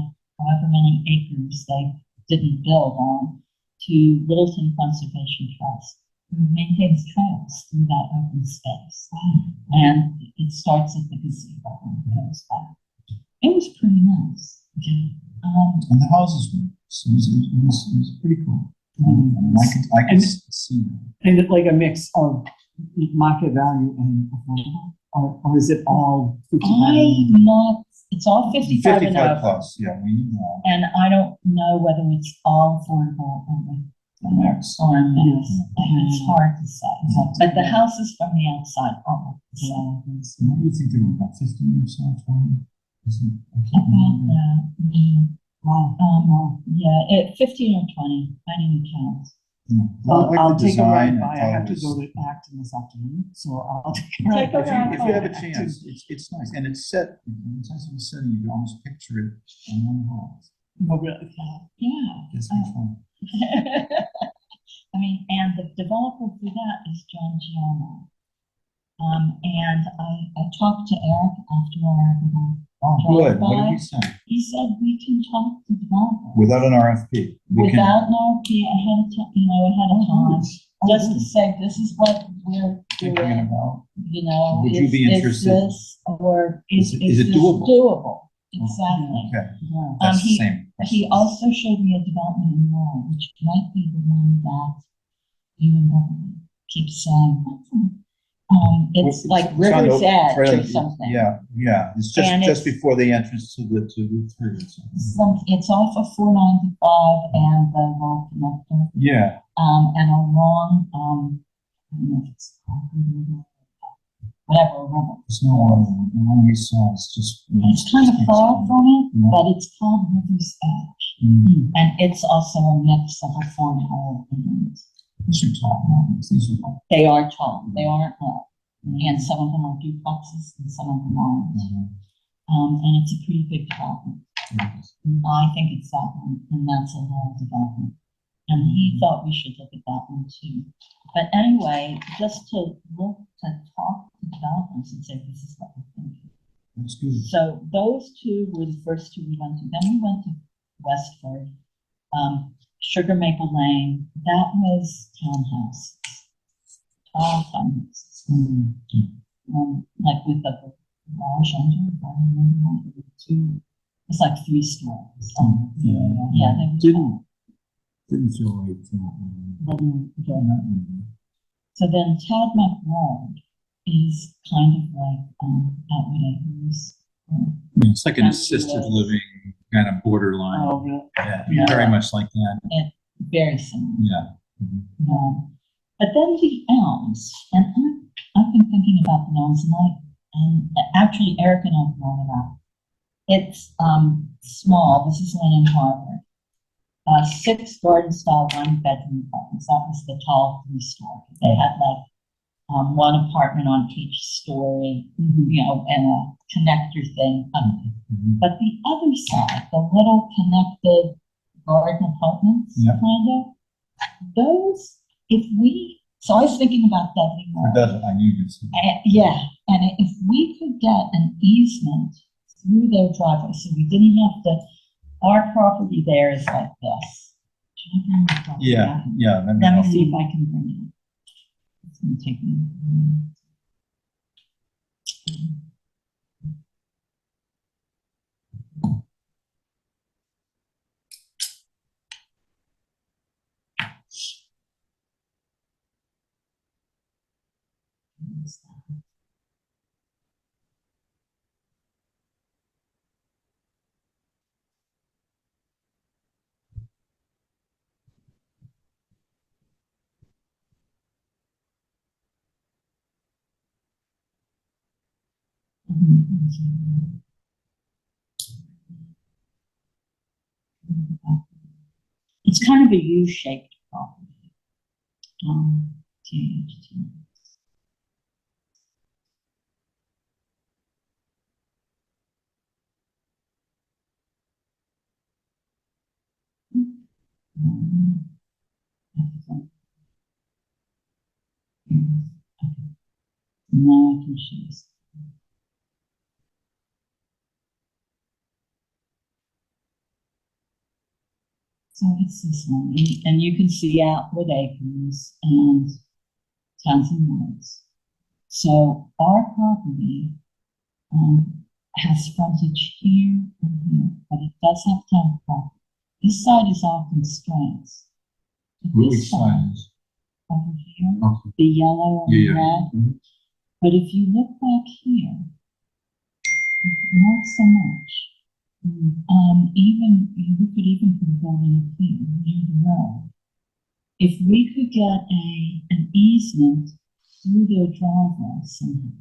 however many acres they didn't build on to Littleton Conservation Trust, who maintains trails through that open space. And it starts at the gazebo. goes back. It was pretty nice. And the houses were, it was pretty cool. And I could see that. And it's like a mix of market value and affordable, or is it all 55? It's all 55 and 55 up. plus, yeah, we knew that. And I don't know whether it's all affordable or Max. or a mix. Yes. It's hard to say. But the houses from the outside are the same. What do you think they were, about 15 or so, 20? I can't About remember. that, yeah. Wow. Yeah, 15 or 20, I didn't count. Yeah. Well, I like I'll the take a design, ride by. I thought have it to was- go to Acton this afternoon, so I'll take a Take ride. a by. ride If you have a Acton. chance, it's nice, and it's set, it's nice of a setting, you can almost picture it on one wall. Oh, really? Yeah. It's kind of fun. I mean, and the developer for that is John Giammo. And I talked to Eric after our little Oh, good, what did drive-by. he say? He said we can talk to developers. Without an RFP? We can- Without an RFP ahead of time, ahead of time, just to say, this is what we're Thinking doing, about, Would you be interested? this, or Is it this doable? Doable, exactly. okay, Yeah. that's the he- same. He also showed me a development in Laurel, which might be the one that you and Beverly keep saying. It's Well, like on River's the- Edge right, or something. Yeah, it's And just it's- before the entrance to the Route 3 or something. It's off of 495 and the Laurel Connector, Yeah, and along, I don't know if it's whatever, river. there's no one, the one we saw is just. It's kind of far from it, Yeah. but it's called River's Edge. Mm. And it's also a mix of a farmhouse and These are tall mountains, these are. they are tall, they aren't low. And some of them are duplexes and some of them aren't. And it's a pretty big development. I think it's that one, and that's a long development. And he thought we should look at that one too. But anyway, just to talk to developers and say, this is what we're thinking. That's good. So those two were the first two we went to. Then we went to Westford, Sugar Maple Lane. That was townhouse. Tall townhouses. Like with the garage under, if I remember right, two, it's like 3 stories. Yeah, they were tall. Didn't feel right. So then Tadmuck Road is kind of like, Outwood Acres. It's like an Sounds assisted good. living kind of borderline. Oh, really? Yeah, very much like that. Very similar. Yeah. But then the Elms, and I've been thinking about the Elms, and actually Eric and I brought it up. It's small. This is Lynn Harbor. 6 garden style 1-bedroom apartments. That was the tall 3-story. They had like one apartment on each story, and a connector thing. But the other side, the little connected garden apartments, Yeah. kind of, those, so I was thinking about that. It does, I knew this. Yeah, and if we could get an easement through their driveway, so we didn't have to, our property there is like this. Should I bring my property Yeah, back? yeah. Let me see if I can bring it. It's gonna take me. It's kind of a U-shaped property. THT. Now I can choose. So it's this one, and you can see Outwood Acres and Townsend Woods. So our property, has frontage here and here, but it does have town property. This side is all constraints. But Which this side is? over here, Okay. the yellow and Yeah, yeah. red. Mhm. But if you look back here, not so much. Even, you could even put a building up here near the road. If we could get an easement through their driveway somehow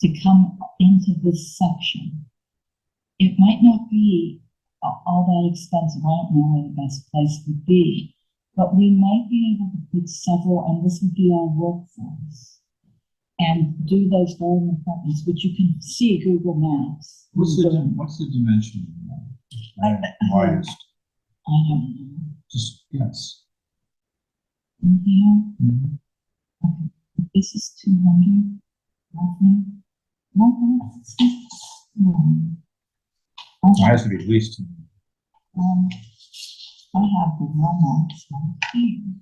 to come into this section, it might not be all that expensive. I don't know where the best place would be, but we might be able to put several, and this would be our workforce, and do those garden apartments, which you can see Google Maps. What's the dimension of that? Widest, I don't know. just guess. In here, Mhm. this is 200, roughly. It has to be at least. I have the romance right here.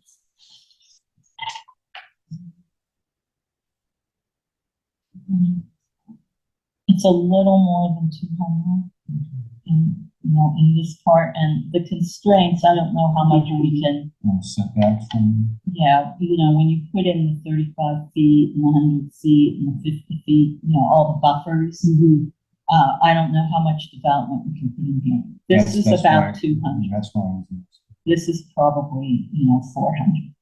It's a little more than 200 in this part, and the constraints, I don't know how much we can, Setback from, yeah, when you put in the 35 feet and the 100 feet and the 50 feet, all the buffers, I don't know how much development we can put in here. This is that's about why- 200. That's why. This is probably, 400.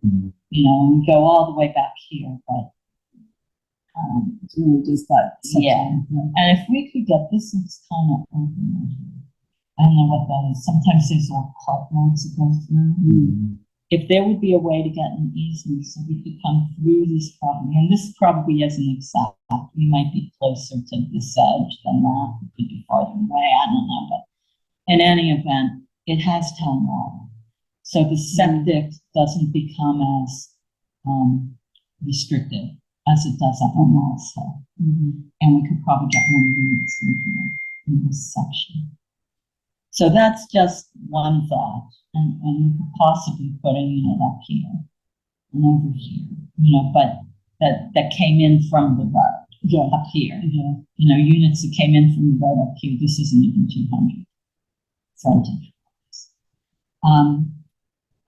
Mhm. And we go all the way back here, but, It's really just that. section. Yeah. and if we could get, this is kind of open right here. I don't know what that is. Sometimes there's all cart roads that go through. Mhm. If there would be a way to get an easement so we could come through this property, and this probably isn't exact, we might be closer to this edge than that, it could be farther away, I don't know, but in any event, it has town water. So the septic doesn't become as, restrictive as it does up on Walls Hill. And we could probably get more units in here, in this section. So that's just one thought, and we could possibly put a unit up here and over here, but that came in from the road Yeah. up here. Yeah. Units that came in from the road up here, this isn't even 200 frontage.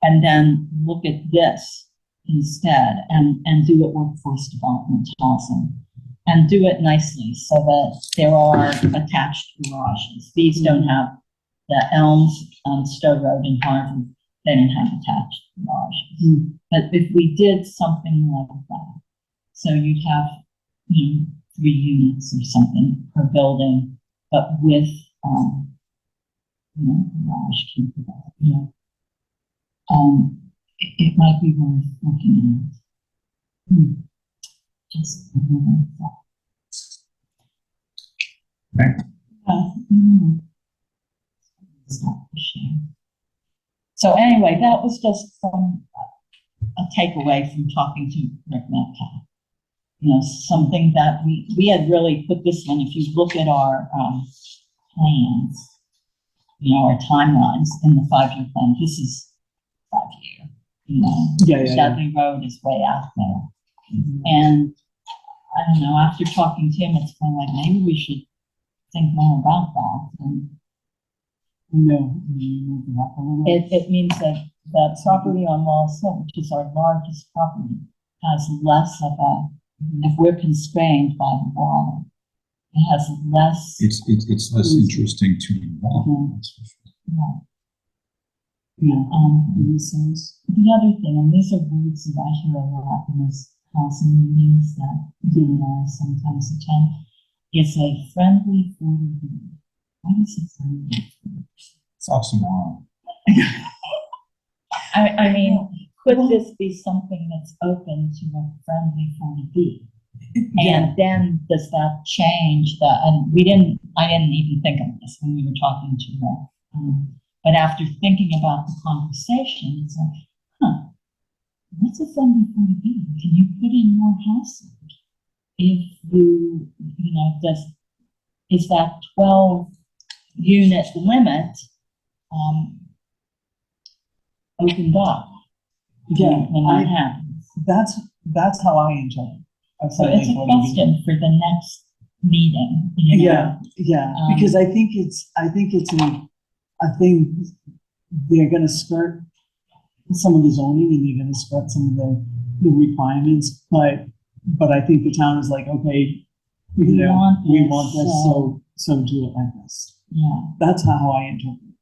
And then look at this instead and do it workforce development housing. And do it nicely so that there are attached garages. These don't have the Elms on Stowe Road in Harvard, they don't have attached garages. But if we did something like that, so you'd have, 3 units or something per building, but with, garage capability, it might be worth looking at. Just another thought. Okay. Stop the share. So anyway, that was just from a takeaway from talking to Rick Metcalf. Something that we had really put this one, if you look at our plans, our timelines in the 5-year plan, this is 5-year, Yeah. Dudley Road is way out there. And I don't know, after talking to him, it's kind of like, maybe we should think more about that. And No. it means that the property on Wallace Hill, which is our largest property, has less of a, if we're constrained by the water, it has less. It's less interesting to involve. That's for sure. Yeah. In the sense, the other thing, and these are words that I hear a lot in those housing meetings that Dean and I sometimes attend, is a friendly 40B. What is a friendly? It's oxymoron. I mean, could this be something that's open to a friendly 40B? And then does that change the, and I didn't even think of this when we were talking to Rick. But after thinking about the conversation, it's like, what's a friendly 40B? Can you put in more housing? If you, is that 12 unit limit, opened up? Yeah, When that happens. That's how I enjoy it. So it's a question for the next meeting, you know? Yeah, Um, because I think it's I think they're gonna skirt some of the zoning and they're gonna skirt some of the requirements, but I think the town is like, okay, We you know, want we this, want this, so do it like this. Yeah. That's how I interpret it.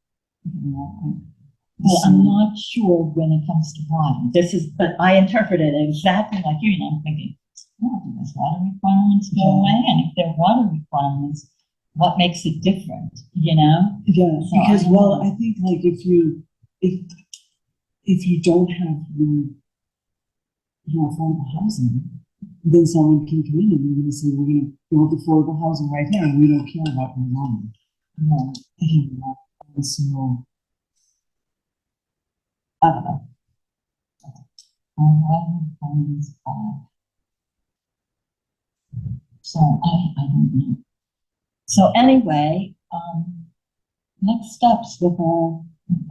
You know, Well, I'm not sure when it comes to water. This is, but I interpret it exactly like you, and I'm thinking, oh, do those water requirements go away? And if they're water requirements, what makes it different, you know? Yeah, So because, I well, know. I think like if you don't have your affordable housing, then someone can come in and they're gonna say, we're gonna build affordable housing right here, and we don't care about your zoning. You know, and so, I don't know. So I don't know. So anyway, next steps with our,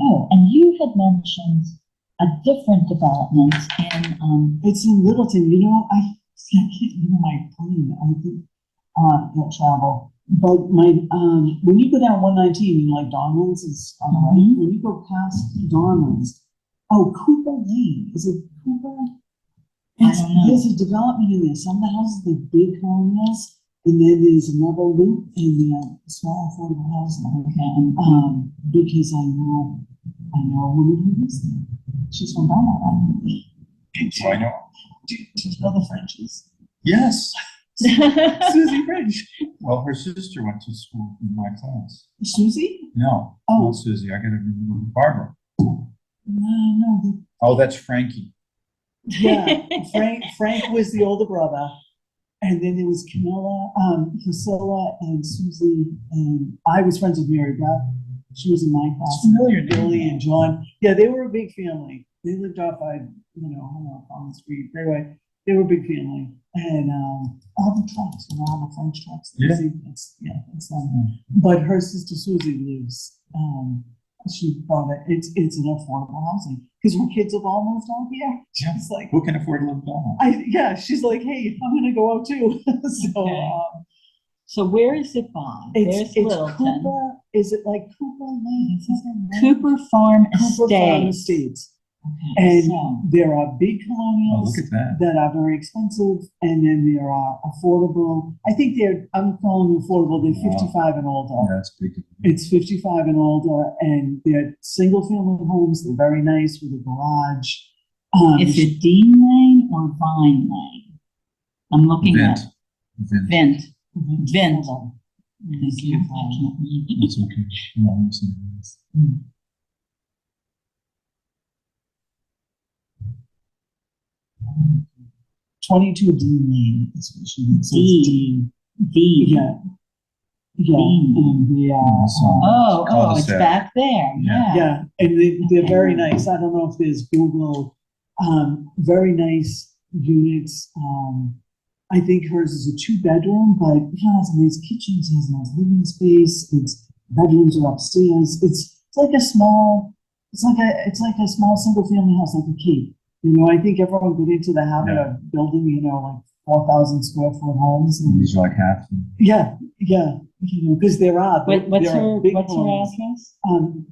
oh, and you had mentioned a different development in, It's in Littleton, you know, I can't remember my plane, I think, that travel. But when you go down 119, you know, like Donlands is on the right, Mhm. when you go past Donlands, oh, Cooper Lane, is it Cooper? I don't know. There's a development in there, some of the houses, they're big colonials, and then there's another loop in there, small affordable housing. Because I know a woman who lives there. She's from Belmont. Do I know? Do you know the Frenchies? Yes. Susie French. Well, her sister went to school in my class. Susie? No, Oh. not Susie. I got to remember Barbara. No. Oh, that's Frankie. Yeah, Frank was the older brother. And then there was Camilla, Priscilla and Susie, and I was friends with Mary Beth. She was in my class. Familiar name. Billy and John. Yeah, they were a big family. They lived off on the street. They were a big family. And all the trucks, all the French trucks. Yeah. It's but her sister Susie lives, she bought it. It's an affordable housing because her kids have all moved out here. Yeah. She's like, Who can afford to live in Belmont? she's like, hey, I'm gonna go out too. So Okay. So where is it by? it's There's Littleton. Cooper. Is it like Cooper Lane? Is it right? Cooper Farm Cooper Farm Estates. Estates. Okay, And so, there are big Oh, colonials look at that. that are very expensive, and then there are affordable. I think I'm calling them affordable. They're Wow. 55 and older. Yeah, that's big. It's 55 and older, and they're single family homes. They're very nice with a garage. is it Dean Lane or Vine Lane? I'm looking Vint. at Vint. Vint. Thank you. I can't read. It's okay. No, I'm listening to this. 22 Dean Lane is what she says. Dean. Dean. Yeah. Yeah. Dean. And they are, So- Oh, it's Cul-de-sac. back there, Yeah. yeah. yeah, and they're very nice. I don't know if there's Google, very nice units. I think hers is a 2-bedroom, but it has nice kitchens, it has nice living space. Its bedrooms are upstairs. It's like a small single family house, like a cape. You know, I think everyone got into the habit Yeah. of building, you know, like 4,000 square foot homes. And And these are like half. yeah, you know, because there are. What's there are her, big what's her homes. address?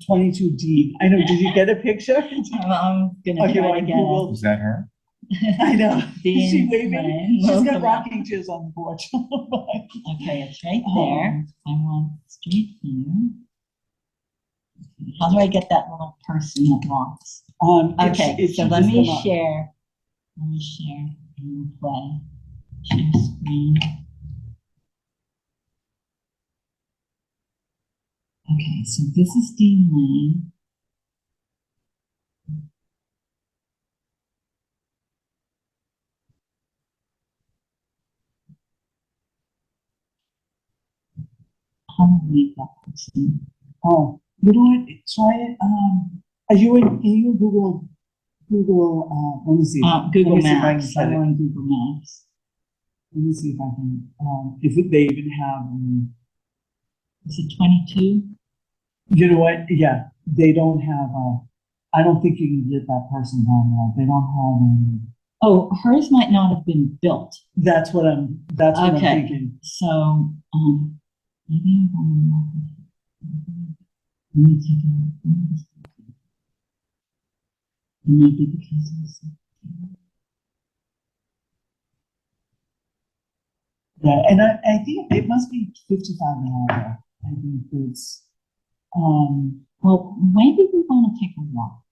22D. I know, did you get a picture? I'm gonna Okay, try on to get Google. Is that her? I know. Dean Is she waving? Lane. She's Look got around. rocking chairs on the porch. Okay, it's right there. I want street view. How do I get that little person that walks? Okay, it so should let just me come up. share. Let me share and play. Share screen. Okay, so this is Dean Lane. How do I make that person? Oh, you know what? Try it. Are you in Google? Let me see. Google Let me see if I can Maps. get I'm it. on Google Maps. Let me see if I can. They even have. Is it 22? You know what? Yeah, they don't have. I don't think you can get that person on there. They don't have Oh, hers might not have been built. That's what I'm Okay. thinking. So, maybe I want to know. Let me take a look. Maybe because it's. Yeah, and I think it must be 55 an hour. I think it's, Well, maybe we want to take a walk.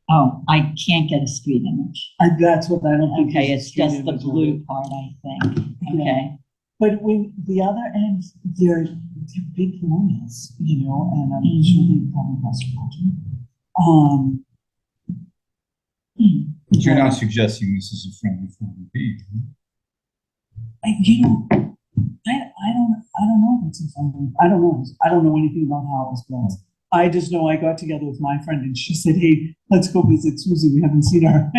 Oh, I can't get a street image. that's what I don't think. Okay, is a it's street just the image of blue it. part, I think. Yeah. Okay. But when the other end, they're big colonials, you know, and I'm sure they probably cost a fortune. But you're not suggesting this is a friendly form of being. You know, I don't know if it's a phone. I don't know. I don't know anything about how it was built. I just know I got together with my friend and she said, "Hey, let's go visit Susie. We haven't seen her."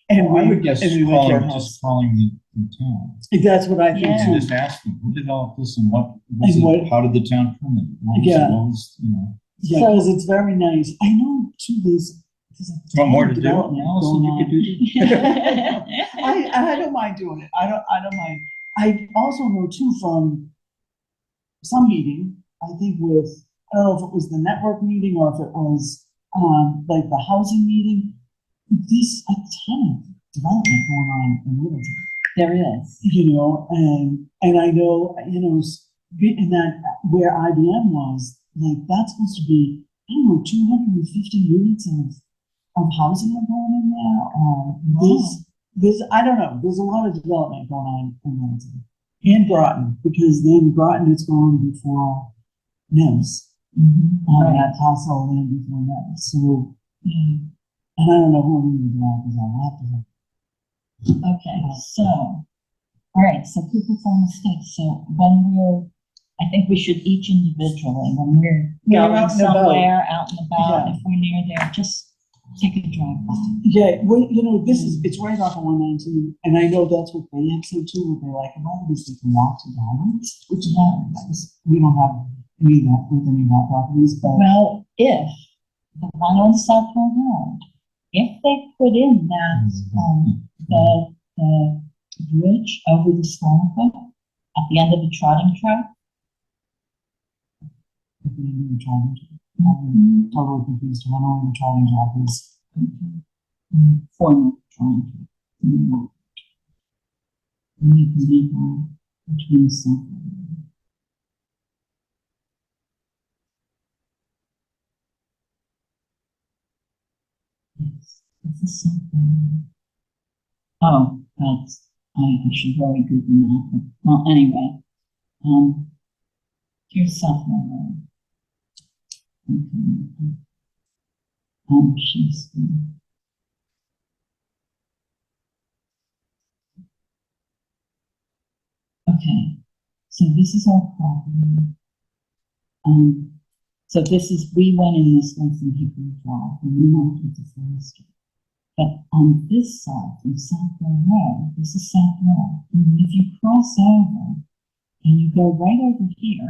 And Well, I we, would guess and we went to her house. just calling the town. That's what I think Yeah. And too. just asking, who developed this and what was And it, what- how did the town come in? What was, Yeah. what was, you know? Yeah, So- because it's very nice. I know too. There's a Do you want more to do? development Allison, going you on. could do that. I don't mind doing it. I don't mind. I also know too from some meeting, I think with, I don't know if it was the network meeting or if it was, like the housing meeting. There's a ton of development going on in Littleton, There is. you know, and I know, you know, in that, where IBM was, like, that's supposed to be, I don't know, 250 units of housing are going in there, or there's, I don't know, there's a lot of development going on in Littleton. And Groton, because then Groton is going before NIMS, on that parcel of land before NIMS, so, and I don't know who the developers are, I'll have to look. Okay, so, all right, so people's own mistakes. So when I think we should each individually, when we're We're going out and about. somewhere, out and about, Yeah. if we're near there, just take a drive by. Yeah, well, you know, it's right off of 119, and I know that's what they had said too, what they like about it is they can walk to Downlands, which is very nice. We don't have any of that with any of our properties, but Well, if the one on South Hill Road, if they put in that, the bridge over the Squanicook at the end of the trotting track. if we didn't try I'm totally confused. I don't know what the trolley job is. Former trotting track. Between South. Yes, this is something. Oh, I should really Google that. Well, anyway, here's South Road. She's. Okay, so this is our property. So this is, we went in this one from Hickory Drive, and we went into Forester. But on this side, from Southwell Road, this is Southwell. If you cross over and you go right over here,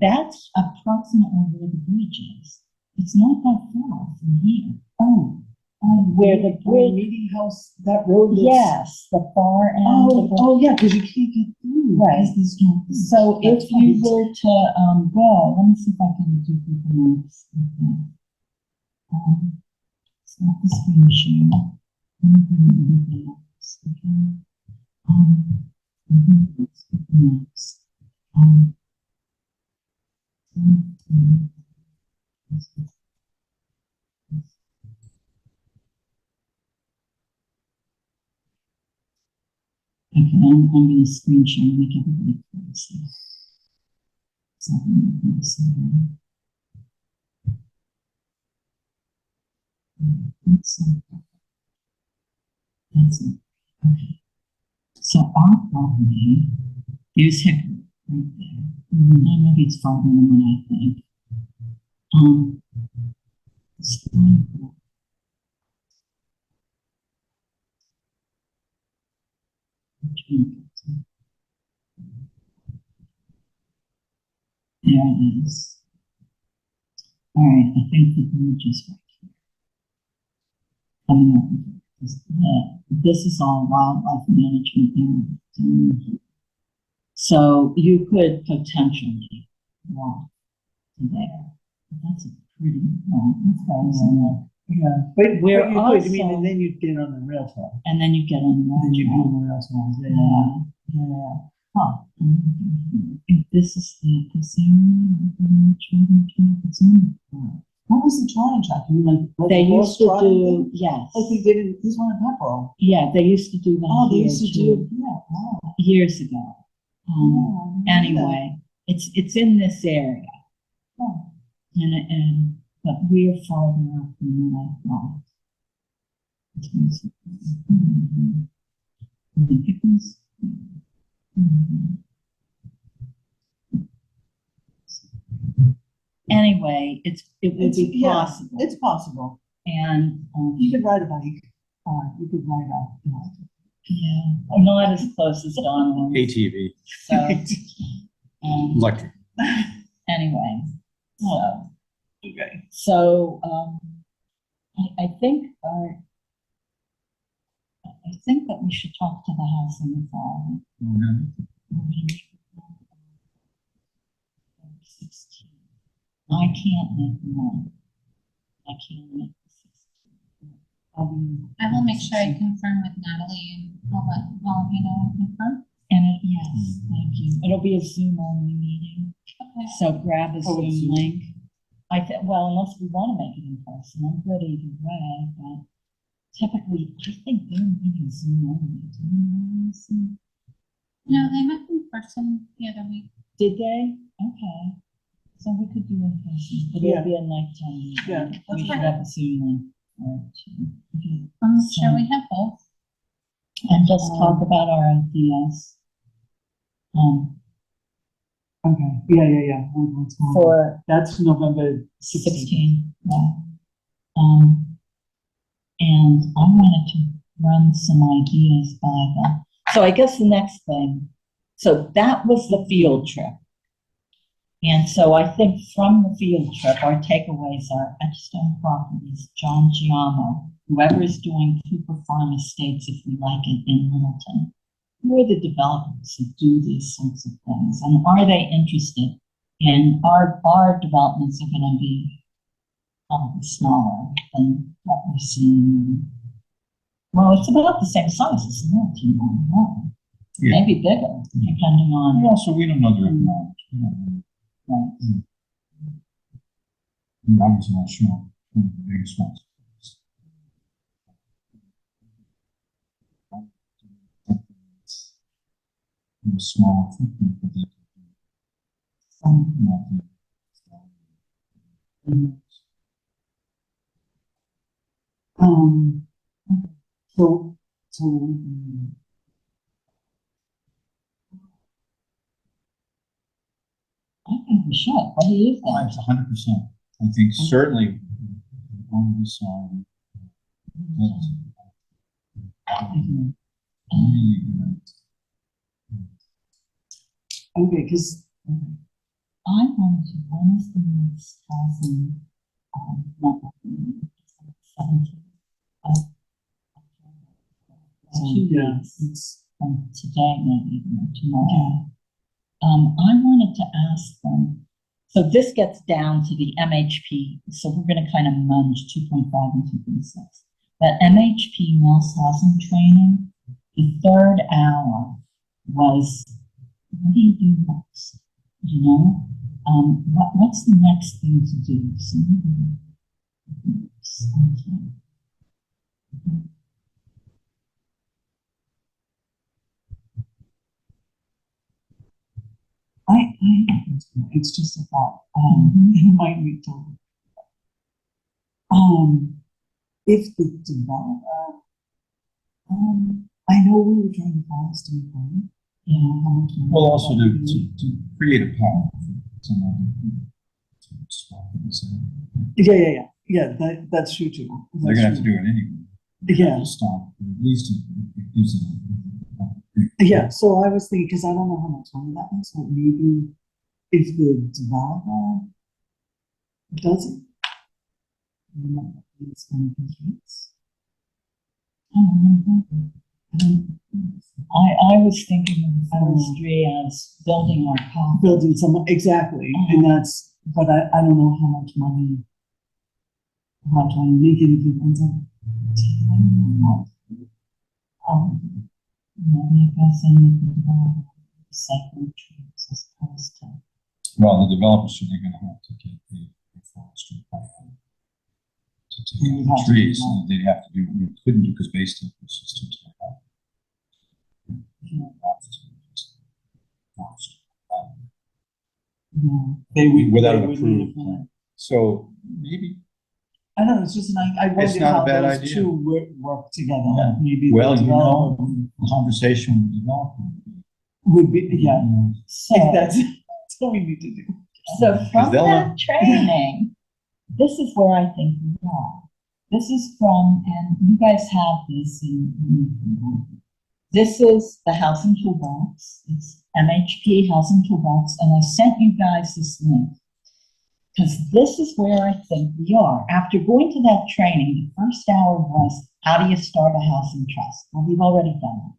that's approximately where the bridge is. It's not that far from here. Where the bridge, Meeting house, that road is. yes, the far end. of the- Oh, yeah, because you can't get through. Right. because there's no- So if That's you right. were to, go, let me see if I can do Google Maps. It's not the screen share. Let me bring everything up. Okay. It's Google Maps. Okay, I'm gonna screen share and make everybody see. So I'm gonna see. That's it. Okay. So our property, there's Hickory right there. Maybe it's farther than what I think. It's fine. There it is. All right, I think the bridge is right here. coming up. This is all wildlife management area. So you could potentially walk to there. That's a pretty long, Yeah, but We're you could, I mean, also- and then you'd get on the rail trail. and then you get on the Then you'd be road. on the rail trail, Yeah. yeah. Huh. This is this area. It's on. What was the trolley track? You mean like They the used to horse trolley do, thing? yes. Like they did in East One and Pepperell. Yeah, they used to do that Oh, they here used to too, do, yeah, wow. years ago. Oh, I didn't know that. Anyway, it's in this area. Oh. And, but we're farther up than what I thought. Anyway, it would It's, be yeah, possible, it's possible. and, You could ride a bike, or you could ride a, you know. yeah, I'm not as close as Don was, ATV, so, electric. anyway, so. Okay. So, I think that we should talk to the housing authority. Okay. 16. I can't make the one. I can't make the 16. I will make sure I confirm with Natalie and I'll let all of you know and confirm. Yes, thank you. It'll be a Zoom only meeting, Okay. so grab a Oh, it's Zoom Zoom. link. Well, unless we want to make it in person, I'm good either way, but typically, I think they're meeting Zoom only. Do you know, Allison? No, they met in person the other week. Did they? Okay. So we could do in person, but Yeah. it'll be a nighttime meeting. Yeah, We that's should fine. have a Zoom link or two. Okay. Shall we have both? And just talk about our ideas. Okay, yeah. What's going on? For That's November 16th. 16, yeah. And I wanted to run some ideas by them. So I guess the next thing, so that was the field trip. And so I think from the field trip, our takeaways are Edgestone Properties, John Giamo, whoever is doing Cooper Farm Estates, if we like it, in Littleton. Who are the developers who do these sorts of things? And are they interested in our developments are gonna be smaller than what we're seeing. Well, it's about the same size as the Littleton one, Yeah. maybe bigger, depending on. And also, we don't know their economics. We don't know. Right. I was not sure who the biggest ones. In a small footprint, but they could do nothing. So, I think we should. What do you think? It's 100%. I think certainly on this side. That's really good. okay, because I want to, when is the next housing, not 17? Two yeah, weeks it's, from today, maybe even tomorrow. I wanted to ask them, so this gets down to the MHP, so we're gonna kind of munge 2.5 and 2.6. But MHP mass housing training, the third hour was, what do you do next? You know, what's the next thing to do? it's just a thought, Mhm. it might be done. If the developer, I know we were trying to find to make money. Yeah. How much money? Well, also to create a path for someone to swap and say, Yeah, that's true too. they're gonna have to do it anyway. Yeah, To stop, but at least it gives it. yeah, so I was thinking, because I don't know how much money that is, so maybe if the developer doesn't, it's going to constraints. I was thinking of forestry as building our coffers. Building some, exactly, and that's, but I don't know how much money making if you ends up. Maybe I guess in sacred trees as opposed to. Well, the developers are gonna have to get the forestry plan to take You out have the to do trees, that. and they'd have to do, you couldn't because based on the system. They would. Without they an would need a approved plan. plan. So maybe, I don't know, it's just like, I It's wonder not a how bad those idea. two work together, Yeah. maybe. the well, developer conversation with the developer. Would be, yeah, So, that's what we need to do. so from they'll that know. training, this is where I think we are. This is from, and you guys have this this is the Housing Toolbox. It's MHP Housing Toolbox, and I sent you guys this link. Because this is where I think we are. After going to that training, the first hour was, how do you start a housing trust? Well, we've already done that.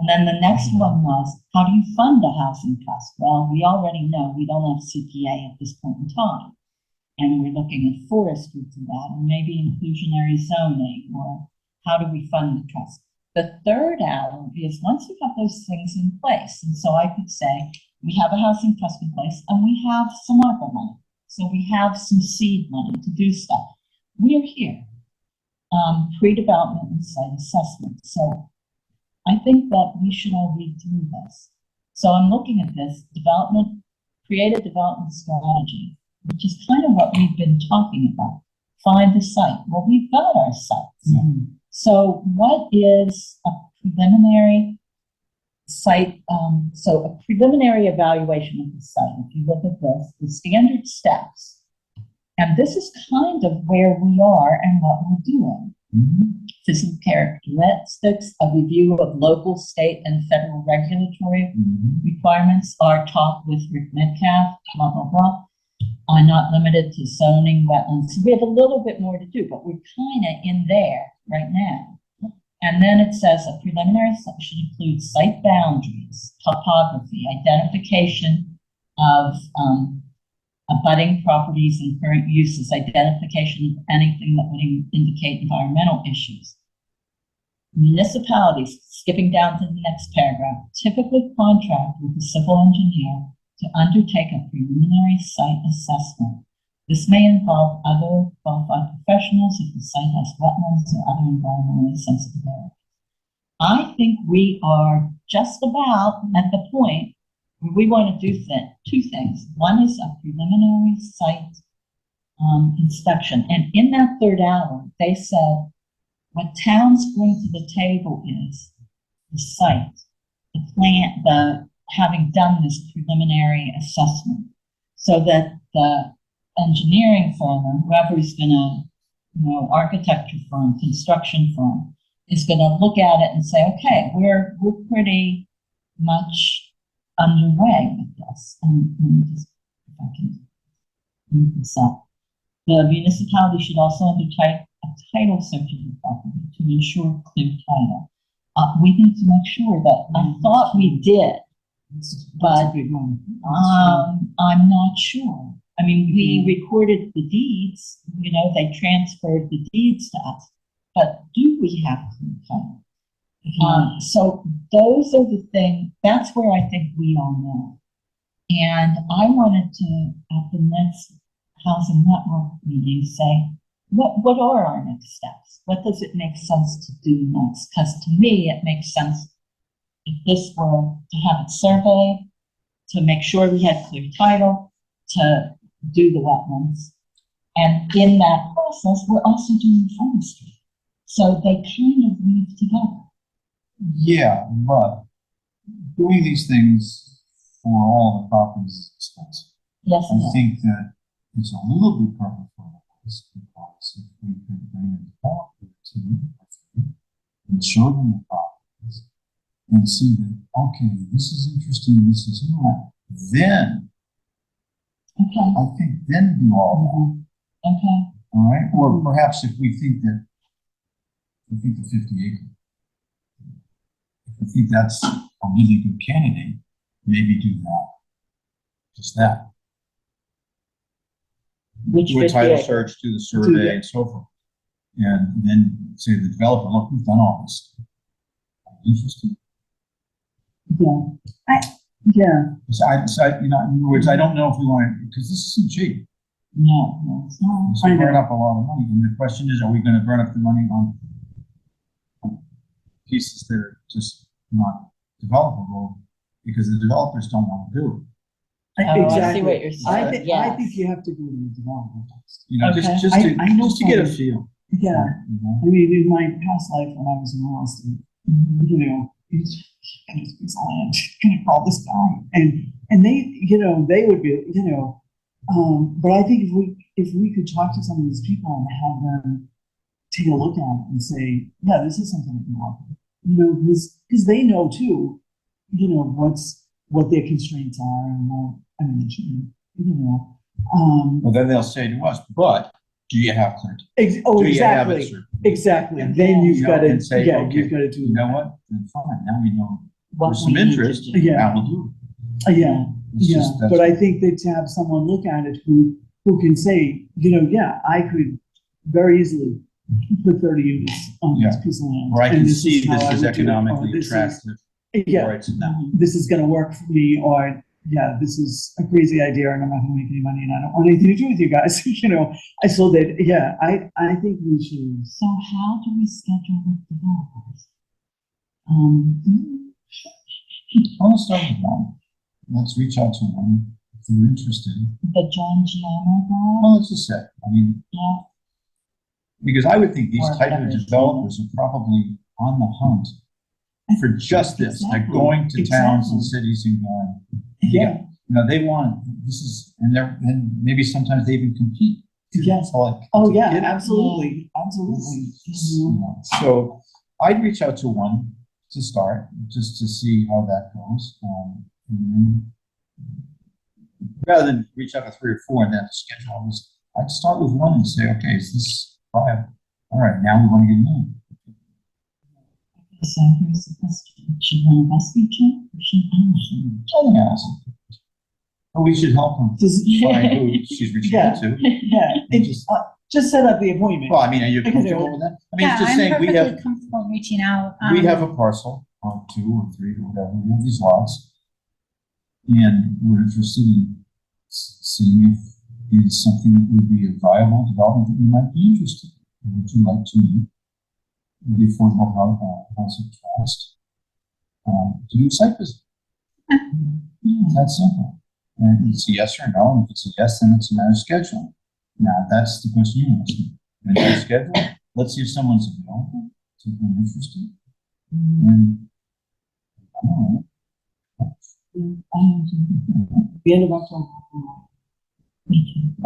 And then the next one was, how do you fund a housing trust? Well, we already know we don't have CPA at this point in time. And we're looking at forestry for that, or maybe inclusionary zoning, or how do we fund the trust? The third hour is once we have those things in place. And so I could say, we have a housing trust in place and we have some ARPA money. So we have some seed money to do stuff. We are here. Pre-development and site assessment. So I think that we should all read through this. So I'm looking at this development, create a development strategy, which is kind of what we've been talking about. Find the site. Well, we've got our sites. So what is a preliminary site? So a preliminary evaluation of the site. If you look at this, the standard steps, and this is kind of where we are and what we're doing. Physical characteristics, a review of local, state, and federal regulatory requirements are taught with Rick Metcalf, blah, blah, blah. Are not limited to zoning, wetlands. We have a little bit more to do, but we're kind of in there right now. And then it says a preliminary section includes site boundaries, topography, identification of abutting properties and current uses, identification of anything that would indicate environmental issues. Municipalities, skipping down to the next paragraph, typically contract with a civil engineer to undertake a preliminary site assessment. This may involve other qualified professionals if the site has wetlands or other environmentally sensitive areas. I think we are just about at the point where we want to do two things. One is a preliminary site inspection. And in that third hour, they said what towns bring to the table is the site, the plant, having done this preliminary assessment, so that the engineering firm or whoever's gonna, architecture firm, construction firm, is gonna look at it and say, okay, we're pretty much underway with this. And let me just, if I can move this up. The municipality should also undertake a title search of the property to ensure clear title. We need to make sure that, I thought we did, but I'm not sure. I mean, we recorded the deeds, they transferred the deeds to us, but do we have clear title? So those are the things, that's where I think we are now. And I wanted to, at the next housing network meeting, say, what are our next steps? What does it make sense to do next? Because to me, it makes sense if this were to have it surveyed, to make sure we had clear title, to do the wetlands. And in that process, we're also doing forestry. So they kind of weave together. Yeah, but doing these things for all the properties is expensive. Yes, I think that it's a little bit purposeful because if we could bring a developer to and show them the properties and see that, okay, this is interesting, this is not, then okay, I think then do all okay, that, all right? Or perhaps if we think that I think the 50 acre. If I think that's a really good candidate, maybe do that. Just that. Which Do a 50 title acre? search, do the survey and so forth. And then say to the developer, look, we've done all this. Interesting. Yeah, You know, in other words, I don't know if we want to, because this isn't cheap. No, it's not. This I will know. burn up a lot of money, and the question is, are we gonna burn up the money on pieces that are just not developable, because the developers don't want to do Oh, I see exactly. what you're I saying. think, Yes. you have to go to the development first. it. You know, Okay. I know just to get a someone- feel. Yeah, You know? I mean, in my past life when I was in real estate, Mhm. you know, it's gonna be land, gonna call this guy, and they, you know, they would be, you know, but I think if we could talk to some of these people and have them take a look at it and say, yeah, this is something that we want, you know, because they know too, you know, what their constraints are and what, I mean, they shouldn't, you know, Well, then they'll say to us, but do you have clear? oh, Do you have it, exactly, sir? exactly, And then you you've know, got to, and say, yeah, okay, you've got to do. You know what? Then fine, now we know What there's some we need to interest, do. Yeah. now we'll do Yeah, it. It's yeah, just- that's- but I think that to have someone look at it who can say, you know, yeah, I could very easily put 30 units on this Yeah. piece of land. Or I and can this see is how this I is would do it, or economically this is- attractive. Yeah, Or it's not. this is gonna work for me, or, yeah, this is a crazy idea and I'm not gonna make any money and I don't want anything to do with you guys, you know? I saw that, yeah, I think we should, So how do we schedule with developers? Well, let's start with one. Let's reach out to one if they're interested. The John Giano guy? Well, let's just say, I mean, Yeah, because I would think these Or type whatever of it's developers are probably on the hunt for just this, like Exactly. going to towns and Exactly. cities and going, yeah, you know, they want, this is, and maybe sometimes they even compete. Yes. So like, oh, to yeah, get- absolutely, absolutely. you know, So I'd reach out to one to start, just to see how that goes. And then, rather than reach out to 3 or 4 and then schedule all this, I'd start with one and say, okay, is this five? All right, now we want to get moving. so here's the question. Should one of us reach out or should Allison? Something else. But we should help them Just, find who she's reaching out to. yeah, And just set up the appointment. Well, I mean, are you comfortable with that? I mean, Yeah, it's just I'm saying, we have, perfectly comfortable reaching out. we have a parcel, or 2 or 3 or whatever, we have these lots. And we're interested in seeing if it's something that would be a viable development that you might be interested in. Would you like to meet the Affordable Housing Trust to do a site visit? It's that simple. And it's a yes or no, and if it's a yes, then it's a matter of scheduling. Now, that's the question you asked me. When you schedule, let's see if someone's available, see if they're interested. And, I don't know. The end of October.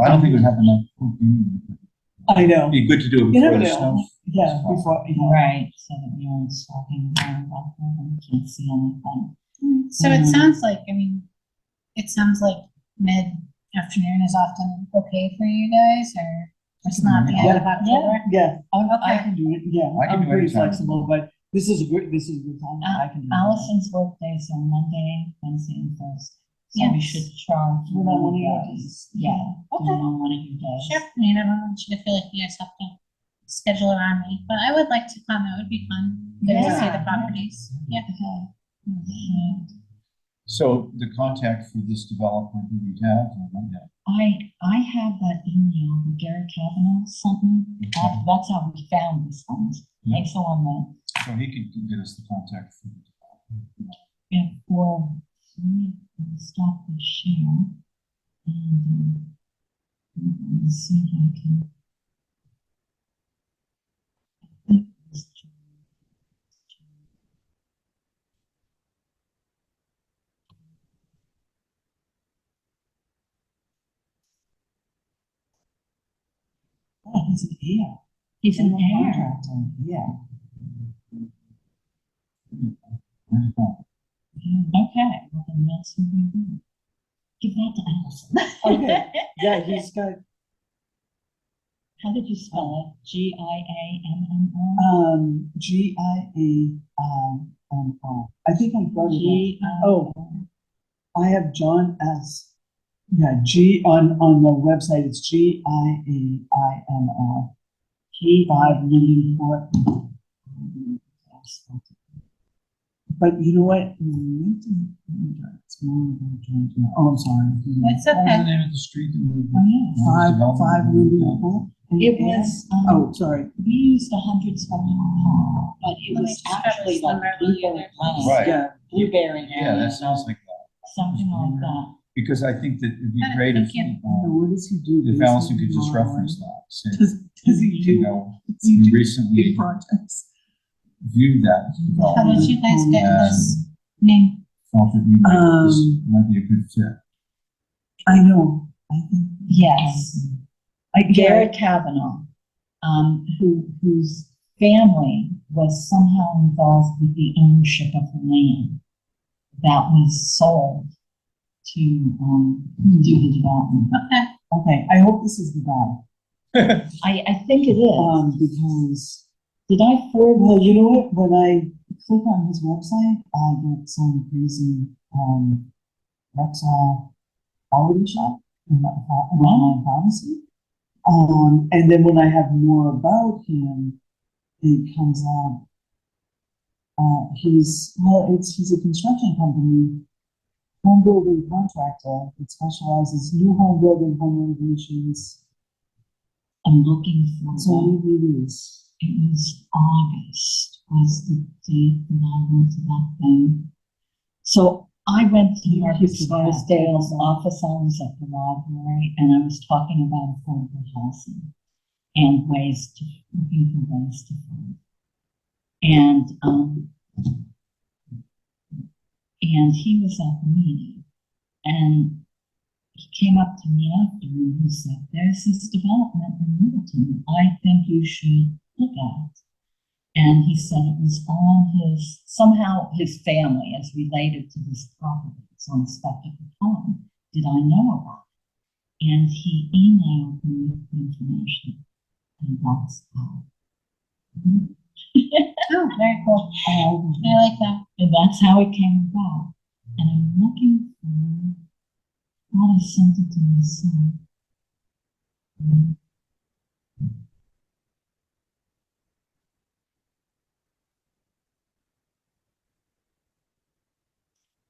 I don't think it would happen that quick. I know, It'd be good to do it You never before the know. snow. yeah, before, you know. Right, so that we aren't stalking around out there and can't see anything. So it sounds like, I mean, it sounds like mid-afternoon is often okay for you guys, or it's not the end of October? Yeah, I Okay. can do it, yeah, I can I'm do pretty anytime. flexible, but this is a good time, I can do it. Allison's workdays are Monday, Wednesday, and Thursday. So we Yes. should charge. We're not one of your days. days. Yeah. Okay. On one of your days. Sure, I mean, I don't want you to feel like you guys have to schedule around me, but I would like to come, it would be fun. Get to see Yeah. the properties, yeah. So the contact for this developer who we have, I have that email, the Gary Kavanaugh something, that's how we found this one. Thanks so on so he could get us the contact for the developer. that. And for, let me stop the share. And, let me see if I can. Oh, he's an heir. He's an General heir. contractor, yeah. Okay, well then that's what we do. Give that to Allison. Okay. Yeah, he's got, How did you spell it? Giammo? Giammo. I think I got it. G-I-O. I have John S. Yeah, G on the website, it's Giammo. G5 Union Court. But you know what? It's more about John. Oh, I'm sorry. It's What was the okay. name of the street that moved? Five Union Court. It was, Oh, sorry. we used 100 Spalding Park, but it Let me was just actually grab like this number. Blueberry Lane. Right. Yeah. Blueberry Yeah, Lane, that sounds like that. something like that. Because I think that it'd be Got it, great if, thank you. What does he do? if Allison could just reference that. Say, Does he you do? know, Does he we do recently big projects? viewed that How development, did you guys get Yeah. this name? thought that you might, this Um, might be a good fit. I know. I think. Yes. Garrett Kavanaugh, whose family was somehow involved with the ownership of the land that was sold to, do the development. Okay. Okay, I hope this is the guy. I think it is. Because, Did I forward? well, you know what, when I click on his website, I get some crazy, Rexall quality shop in my pharmacy. And then when I have more about him, it comes out, he's a construction company, home building contractor that specializes new home building, home renovations. I'm looking for So them. he really is. It was August was the date that I went to that thing. So I went to Marcus Scarsdale's office. I was at the library and I was talking about affordable housing and looking for ways to fund. And he was at the meeting and he came up to me after and he said, "There's this development in Middleton I think you should look at." And he said it was somehow his family is related to this property. It's on Spectacle Pond. Did I know about it? And he emailed me the information. And that's how. Oh, very cool. I like that. And that's how it came about. And I'm looking for, I thought I sent it to myself.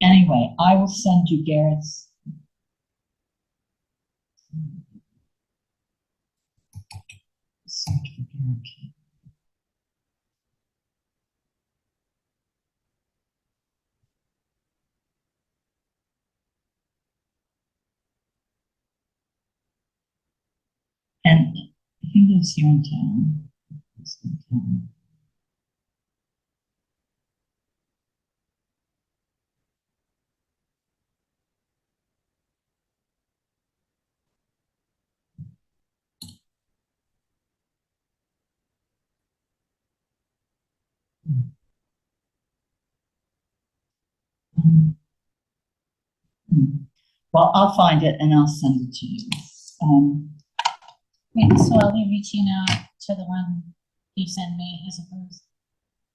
Anyway, I will send you Garrett's. Search for Garrett. And he lives here in town. Well, I'll find it and I'll send it to you. Wait, so I'll be reaching out to the one you send me as opposed.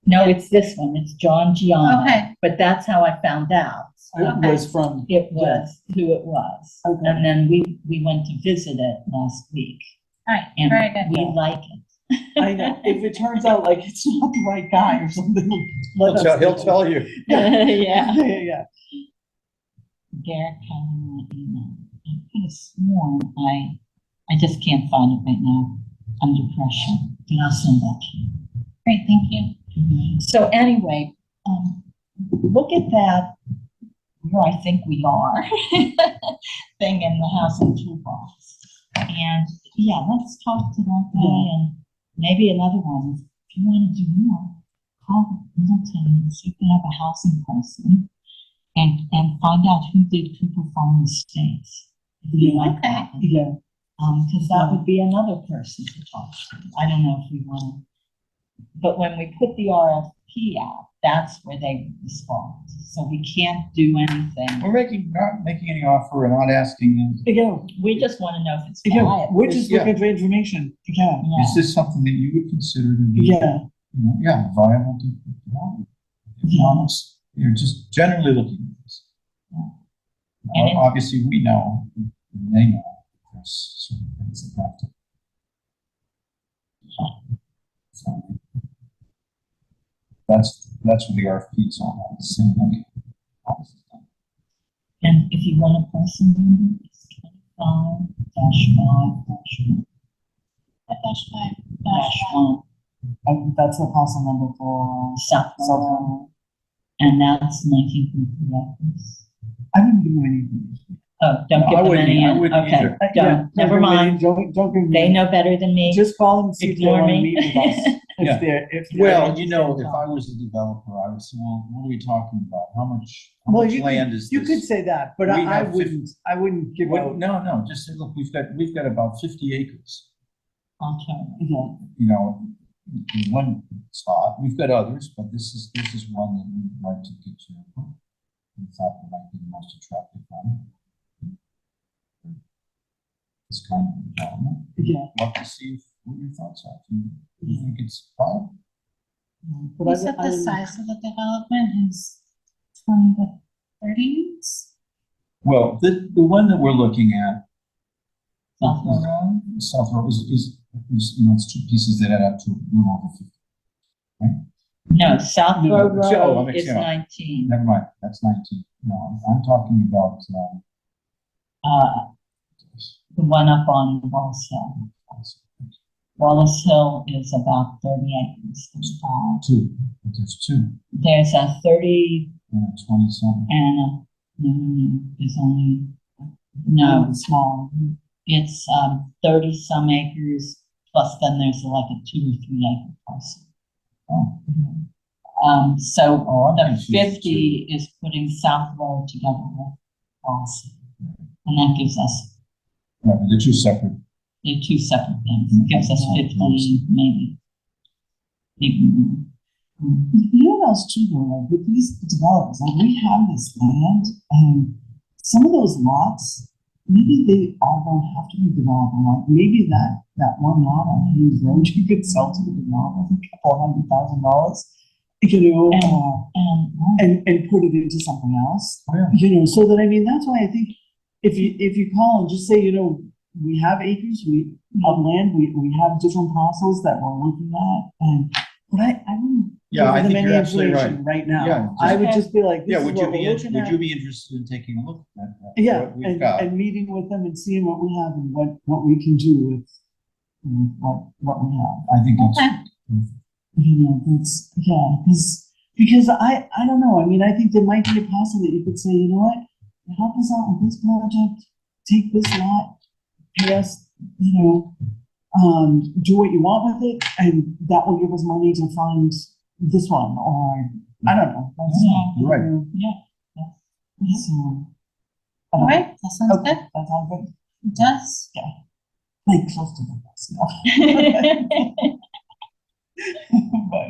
No, it's this one. It's John Gianna. Okay. But that's how I found out. It was from. It was who it was. Okay. And then we went to visit it last week. All right, And very good. we like it. I know, if it turns out like it's not the right guy or something. let us He'll know. tell you. Yeah. Yeah. Garrett Kavanaugh email. I could have sworn I just can't find it right now. Under pressure. But I'll send that to you. Great, thank you. So anyway, look at that, where I think we are, thing in the housing toolbox. And yeah, let's talk to that guy and maybe another one. If you want to do more, call Middleton and see if they have a housing person and find out who did Cooper Farm Estates. If you like that. Yeah. Because that would be another person to talk to. I don't know if we want to. But when we put the RFP out, that's where they respond. So we can't do anything. We're not making any offer, we're not asking, Again, We just want to know if it's again, viable. we're just looking for information, again, Yeah. is this something that you would consider to be, yeah, viable to develop? Economics, you're just generally looking at this. And it- Obviously, we know, and they know, there's certain things that have to. So, that's what the RFP is all about, saying, okay, how this is done. And if you want a person number, it's 25-5-1. -5. that's the parcel number for South South Road, Road. and that's 19.3 acres. I wouldn't give them any information. Oh, don't No, give I them wouldn't- any, I wouldn't okay, either. don't, never mind. Don't give them. They know better than me. Just call them and see if they Ignore want to me. meet with us. Yeah. If they're Well, interested if in I talking. was a developer, I would say, well, what are we talking about? How much Well, you land could, is this? you could say that, but We I have I wouldn't give What- out, No, just say, look, we've got about 50 acres, Okay. yeah, in one spot. We've got others, but this is one that we'd like to get your input. We thought that might be the most attractive one. This kind of development. yeah. Love to see what your thoughts are. Do you think it's viable? But You I said would- I the would- size of the development is 20 to 30 units? Well, the one that we're looking at, South Road. South Road is, it's two pieces that add up to a little over 50. No, South No, Road Joe, I'm Road is mixing up. 19. Never mind, that's 19. No, I'm talking about, The one up on Wallace Hill. Wallace Hill is about 30 acres. two, but there's two, There's a 30 and 20 something. and no, there's only, no, Small. it's 30 some acres, plus then there's like a 2 or 3 acre parcel. Oh, So Oh, I'm the confused 50 is putting South Road together with Wallace Hill. And that gives us, right, but they're two separate. they're two separate things. It gives us 50 maybe. Maybe. You know what else too, though, like with these developers, like we have this land and some of those lots, maybe they all don't have to be developed. Like maybe that one lot on Hughes Road, you could sell to the developer for $200,000. And put it into something else. Oh, yeah. So that, I mean, that's why I think if you call and just say, we have acres, we have land, we have different parcels that we're looking at, but I wouldn't. Yeah, I give them think any you're absolutely information Right now, Yeah, I would just be like, Yeah, this is would you what we're looking at. be interested in taking a look at Yeah, what we've got? and meeting with them and seeing what we have and what we can do with what we have. I think it's, That's, because I don't know, I mean, I think there might be a parcel that you could say, you know what? Help us out with this project, take this lot, pay us, do what you want with it, and that will give us money to fund this one, or, I don't know. You're right. Yeah. So. All right, that sounds Okay, good. that's all good. It does. Like close to the best, no. But,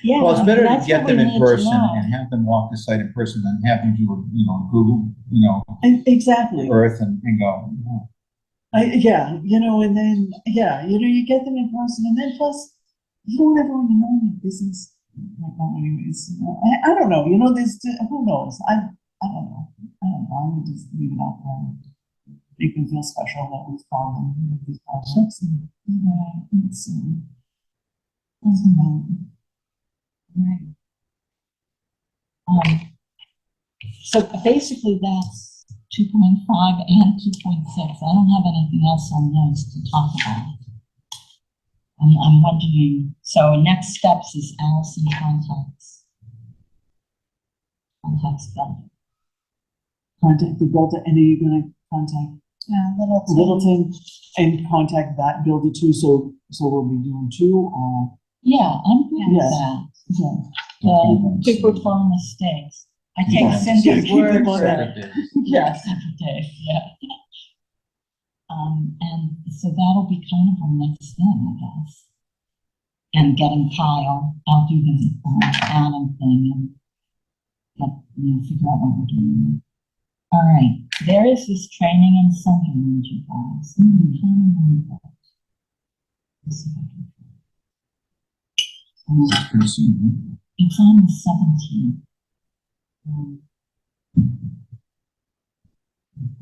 Yeah. well, it's better to that's get what them we in need to person know. and have them walk the site in person than have you do, Google, exactly. Earth and go. "Oh, And then, you get them in person, and then plus, you don't ever really know any business like that anyways, I don't know, there's, who knows, I don't know, I would just leave it out there. Make them feel special that we've called them with these projects, and, it's, doesn't matter. Right. So basically that's 2.5 and 2.6. I don't have anything else on those to talk about. I'm wondering, so next steps is Allison contacts builder. Contact the builder, and are you gonna contact Littleton and contact that builder too, so we'll be doing two, or? Yeah, I'm good with Yes. that. Yeah. Bigwood Farm Estates. I take Yeah. Cindy's Keep word them for on it. that. Yes, every day, yeah. And so that'll be kind of our next thing, I guess. and getting Kyle, I'll do the Adam thing and figure out what we're doing. All right, there is this training in Sunderland, you guys. Let's see if I can- Pretty soon, It's on the 17th.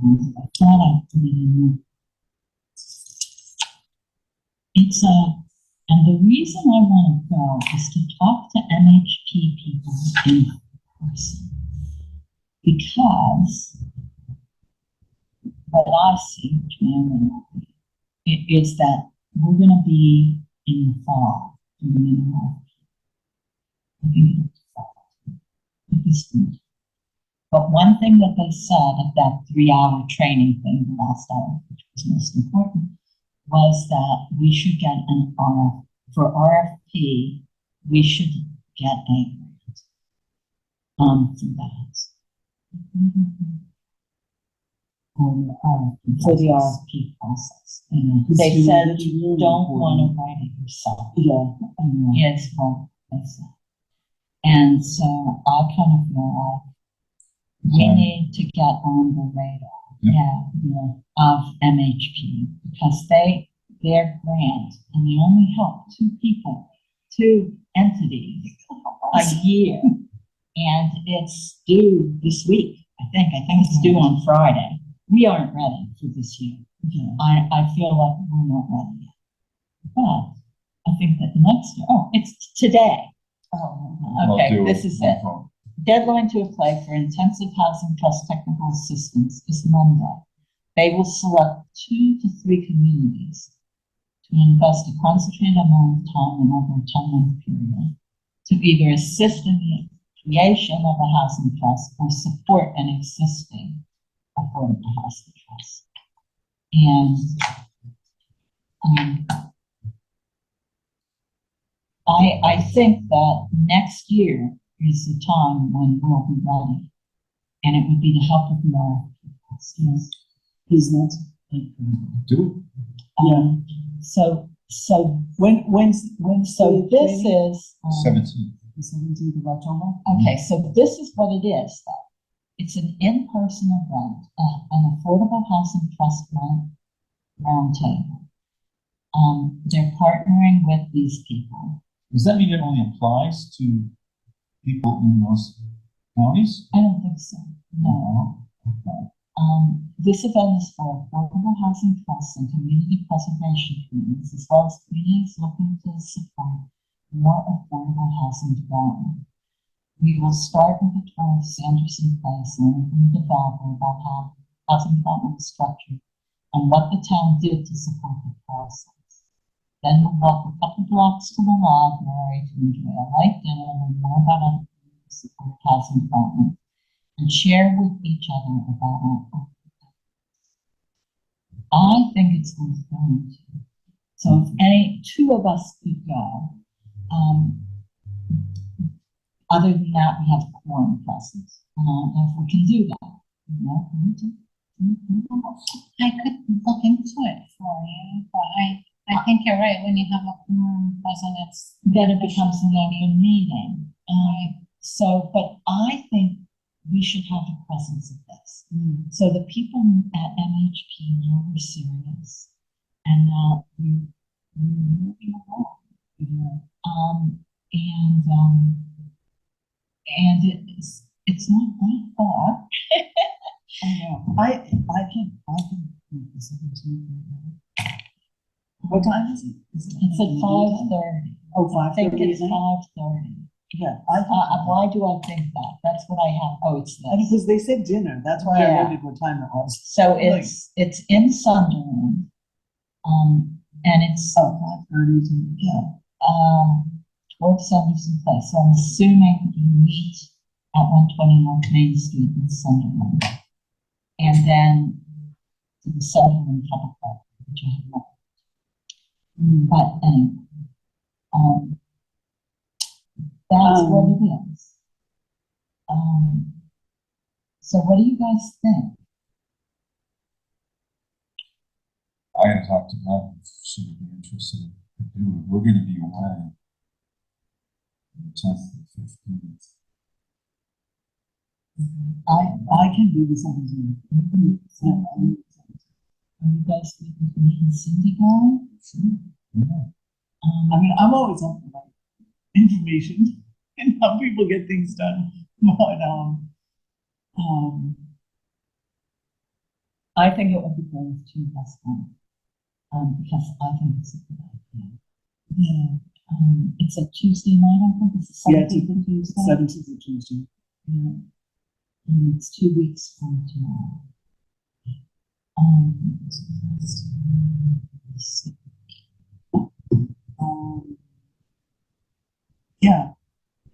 I thought I put it in there. It's and the reason I want to go is to talk to MHP people in person. Because what I see, which may or may not be, is that we're going to be in the fall doing an RFP. I think it's fall. But one thing that they said at that 3-hour training thing, the last hour, which was most important, was that we should get an for RFP, we should get a grant for that. For the RFP process. They said you don't want to write it yourself. It's what they said. And so I kind of feel like we need to get on the radar of MHP because their grant, and they only help 2 entities a year. And it's due this week, I think it's due on Friday. We aren't ready for this year. I feel like we're not ready yet. But I think that next year, it's today. Okay, this is it. Deadline to apply for Intensive Housing Trust Technical Assistance is Monday. They will select 2 to 3 communities to invest a concentrated amount of time and over a 10-month period to either assist in the creation of a housing trust or support an existing affordable housing trust. And I think that next year is the time when we'll be ready. And it would be to help with the RFP process. Is that? do So When's so this is, 17. the 17th of October? okay, so this is what it is though. It's an in-person event, an affordable housing trust grant roundtable. They're partnering with these people. Does that mean it only applies to people in those counties? I don't think so, no. Okay. This event is for affordable housing trusts and community preservation communities, as well as communities looking to support more affordable housing development. We will start with a tour of Sanderson Place and from the developer about how housing development is structured and what the town did to support the process. Then we'll walk a couple blocks to the library to enjoy a light dinner and more about how to support housing development and share with each other about our. I think it's worth going to. So if any 2 of us could go, other than that, we have quorum present. And if we can do that, I could look into it for you, but I think you're right, when you have a quorum present, it's. then it becomes an open meeting. So, but I think we should have a presence of this. So the people at MHP know we're serious and that we're moving along. And it's not that far. I know. I can make the 17th right now. What time is it? It's at 5:30. Oh, I think 5:30 it's at night? 5:30. Yeah. Why do I think that? That's what I have. Oh, it's this. Because they said dinner, that's why I Yeah. wondered what time it was. So it's in Sunderland. And it's, 5:30. towards Sanderson Place. So I'm assuming you meet at 120 North Main Street in Sunderland. And then to the Sunderland Public Park, which I have not. But anyway, that's what it is. So what do you guys think? I had talked to her, if she would be interested in could do it. We're gonna be away. 10th and 15th. I can do the 17th. Yeah, Are you guys, me and Cindy going? Yeah. I mean, I'm always up for like information and how people get things done, but, I think it would be great to have fun. Because I think it's a good idea. yeah, It's a Tuesday night, I think it's a Yeah, it's a 17th of Tuesday. 17th of Tuesday. Yeah. And it's 2 weeks from tomorrow. Yeah,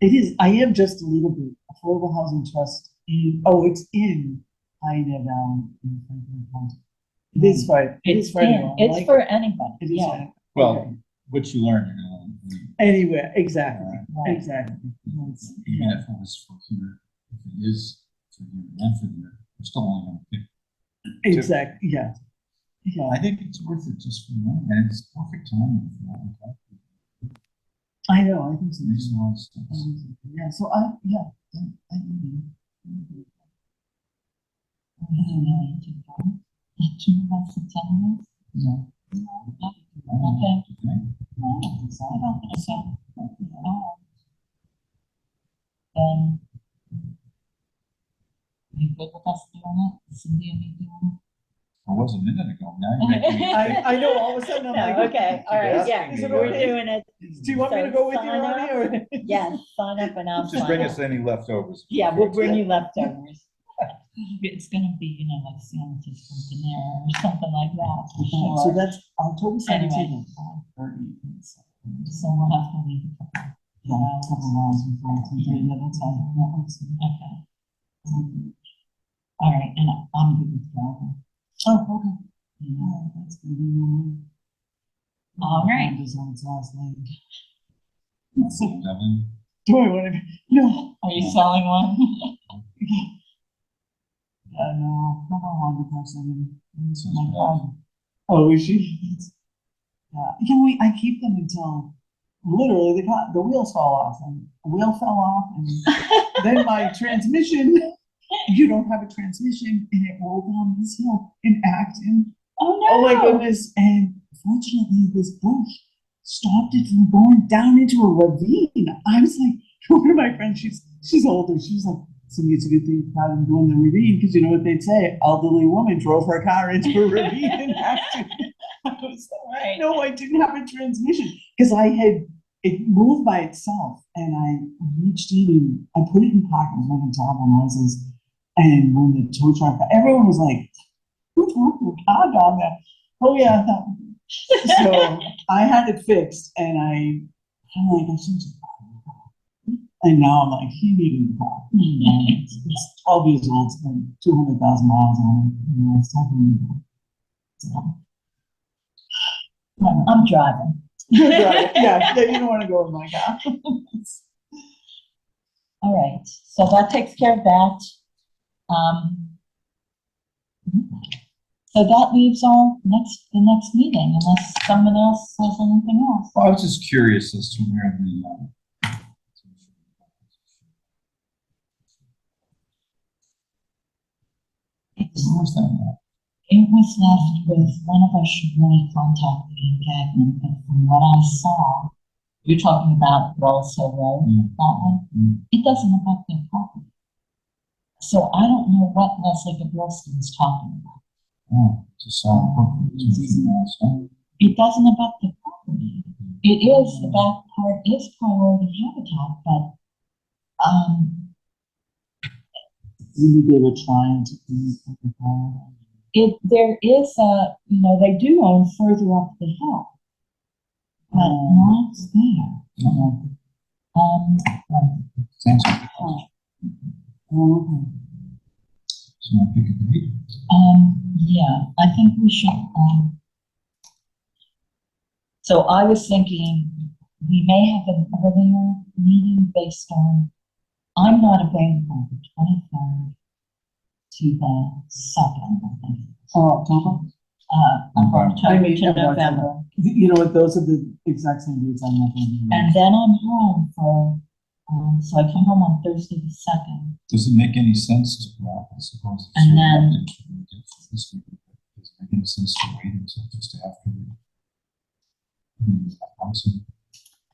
it is. I am just a little bit. Affordable Housing Trust it's in Pioneer Valley in Franklin County. It is Friday. It is Friday. It's for anybody, It is yeah. Friday. Well, what you learn, you're gonna learn. Anywhere, exactly, Right. exactly. Even if it was for here, if it is for here and for there, we're still only gonna pick. Exactly, yeah. Yeah, I think it's worth it just for one, and it's perfect timing for what we're talking about. I know, I think so. It makes a lot of I sense. think so. Yeah, so I agree. Two months and 10 minutes? No. Okay. Okay. No, I don't think so. Then, you good with us doing it? Cindy and me doing I was a minute ago, now you're making me think. I know, all of a sudden I'm it? like. Okay, all right, yeah, Is it we're okay? doing it. Do you want me to go with you, Sign Ronnie, up. or? Yes, sign up and I'll Just sign bring up. us any leftovers. Yeah, we'll bring you leftovers. It's gonna be, you know, like sandwiches from Panera or something like that, for So sure. that's October Anyway, 17th. 5:30. so we'll have to leave. Yeah, a couple of hours before it's due. Yeah, that's fine. That works. Okay, all right, and I'm good with driving. Oh, okay. You know. Yeah, that's good. All right. Is on its last leg. Devin, Do I want to? No. Are you selling one? No, I'm a Honda person. Sounds My bad. God. Oh, is she? Yeah, I keep them until literally the wheels fall off, and the wheel fell off, and then my transmission, you don't have a transmission, and it rolled down this hill in Acton. Oh, no. Oh my goodness, and fortunately this bush stopped it from going down into a ravine. I was like, one of my friends, she's older, she was like, so it's a good thing about him going the ravine, because you know what they'd say, elderly woman drove her car into a ravine in Acton. I was like, Right. no, I didn't have a transmission, because it moved by itself, and I reached in and I put it in park, I was making terrible noises, and when the tow truck, everyone was like, who drove your car down there? Oh yeah, that one. So I had it fixed, and I'm like, I should just, and now I'm like, he needed a car. It's 12 years old, it's been 200,000 miles on it, you know, it's something. So, I'm driving. yeah, you don't want to go in my car. All right, so that takes care of that. So that leaves the next meeting, unless someone else says anything else. well, I was just curious as to where the, where was that at? It was left with one of us should really contact Ian Gagnon, but from what I saw, you're talking about Wallace Hill Road, Mm. that one, Mm. it doesn't affect their property. So I don't know what Leslie Gabrielski was talking about. Oh, just saw. It doesn't affect the property. It is, the back part is priority habitat, but, Maybe they were trying to be. there is they do own further up the hill, but not there. Thanks. Oh, okay. So I pick a date. Yeah, I think we should, so I was thinking we may have an earlier meeting based on, I'm not available the 23rd to the 2nd, I think. Oh, October? of October I mean, to of October. November. You know what, those are the exact same dates I'm not gonna be And here. then I'm home for, so I come home on Thursday the 2nd. Does it make any sense to, well, I suppose. it's And sort of then- like this week, but does it make any sense to wait until just after the housing?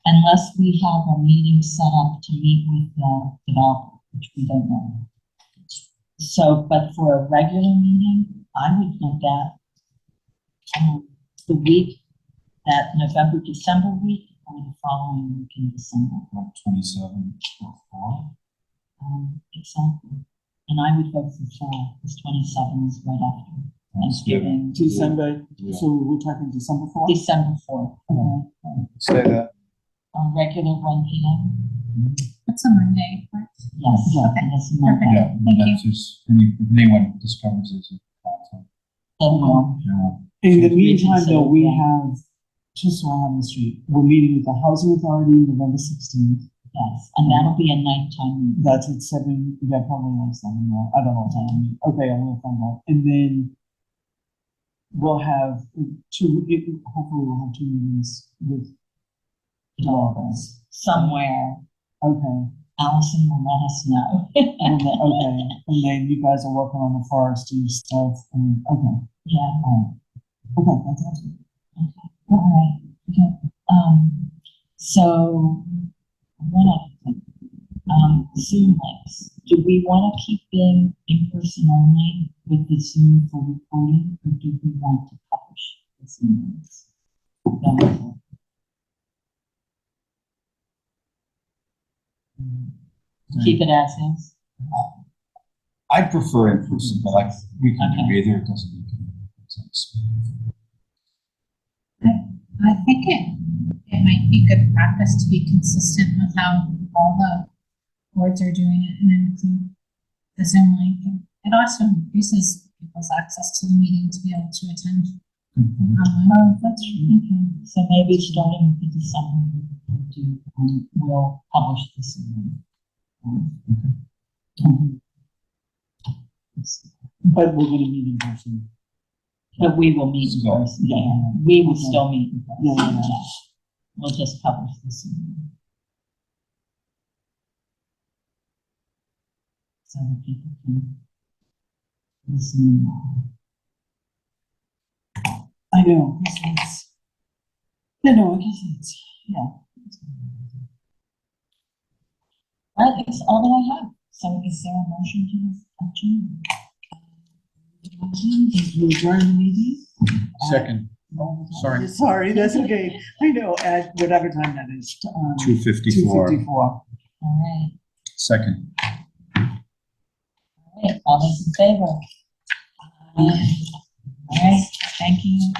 Unless we have a meeting set up to meet with the developer, which we don't know. So, but for a regular meeting, I would look at the week, that November, December week, or the following week in December. Like 27 or 4? Exactly. And I would go for fall, because 27 is right after Thanksgiving. December, Yeah. so we're talking December 4th? December 4th. Say that. On regular 1 p.m. It's a Monday, correct? Yes. Yeah. And it's Perfect. Monday. Yeah, Thank you. that's just, if anyone discovers there's a conflict, Then we'll, you know, In the We meantime, though, we consider, yeah. have, just so I'm on the street, we're meeting with the Housing Authority November 16th. yes, and that'll be a nighttime meeting. That's at 7, yeah, probably like 7, I don't know what time. Okay, I'm gonna find out. And then we'll have hopefully we'll have 2 meetings with developers. Somewhere, Okay, Allison will let us know. okay, and then you guys are working on the forestry stuff, and, okay, Yeah, okay, that's awesome. all right. So, what other thing? Zoom links. Do we want to keep them in person only with the Zoom for recording, or do we want to publish the Zoom links? Keep it as is. I prefer in person, but like, we can do Okay. either, it doesn't make any sense. I think it might be good practice to be consistent with how all the boards are doing it and include the Zoom link. And it also increases people's access to the meeting to be able to attend Good point. online. Oh, that's true. Okay. So maybe starting with December, we'll publish this. But we're gonna meet in person. But we will meet in Still. person, yeah. We will still meet in person. Yeah. We'll just publish this. So that people can listen. I know, it's, I know, I guess it's, yeah. That is all that I have. So is there a motion to adjourn? You adjourn the meeting? Second, Sorry. Sorry, that's okay. I know, at whatever time that is. 2:54. 2:54. All right. Second. All right. All those in favor? All right. Thank you.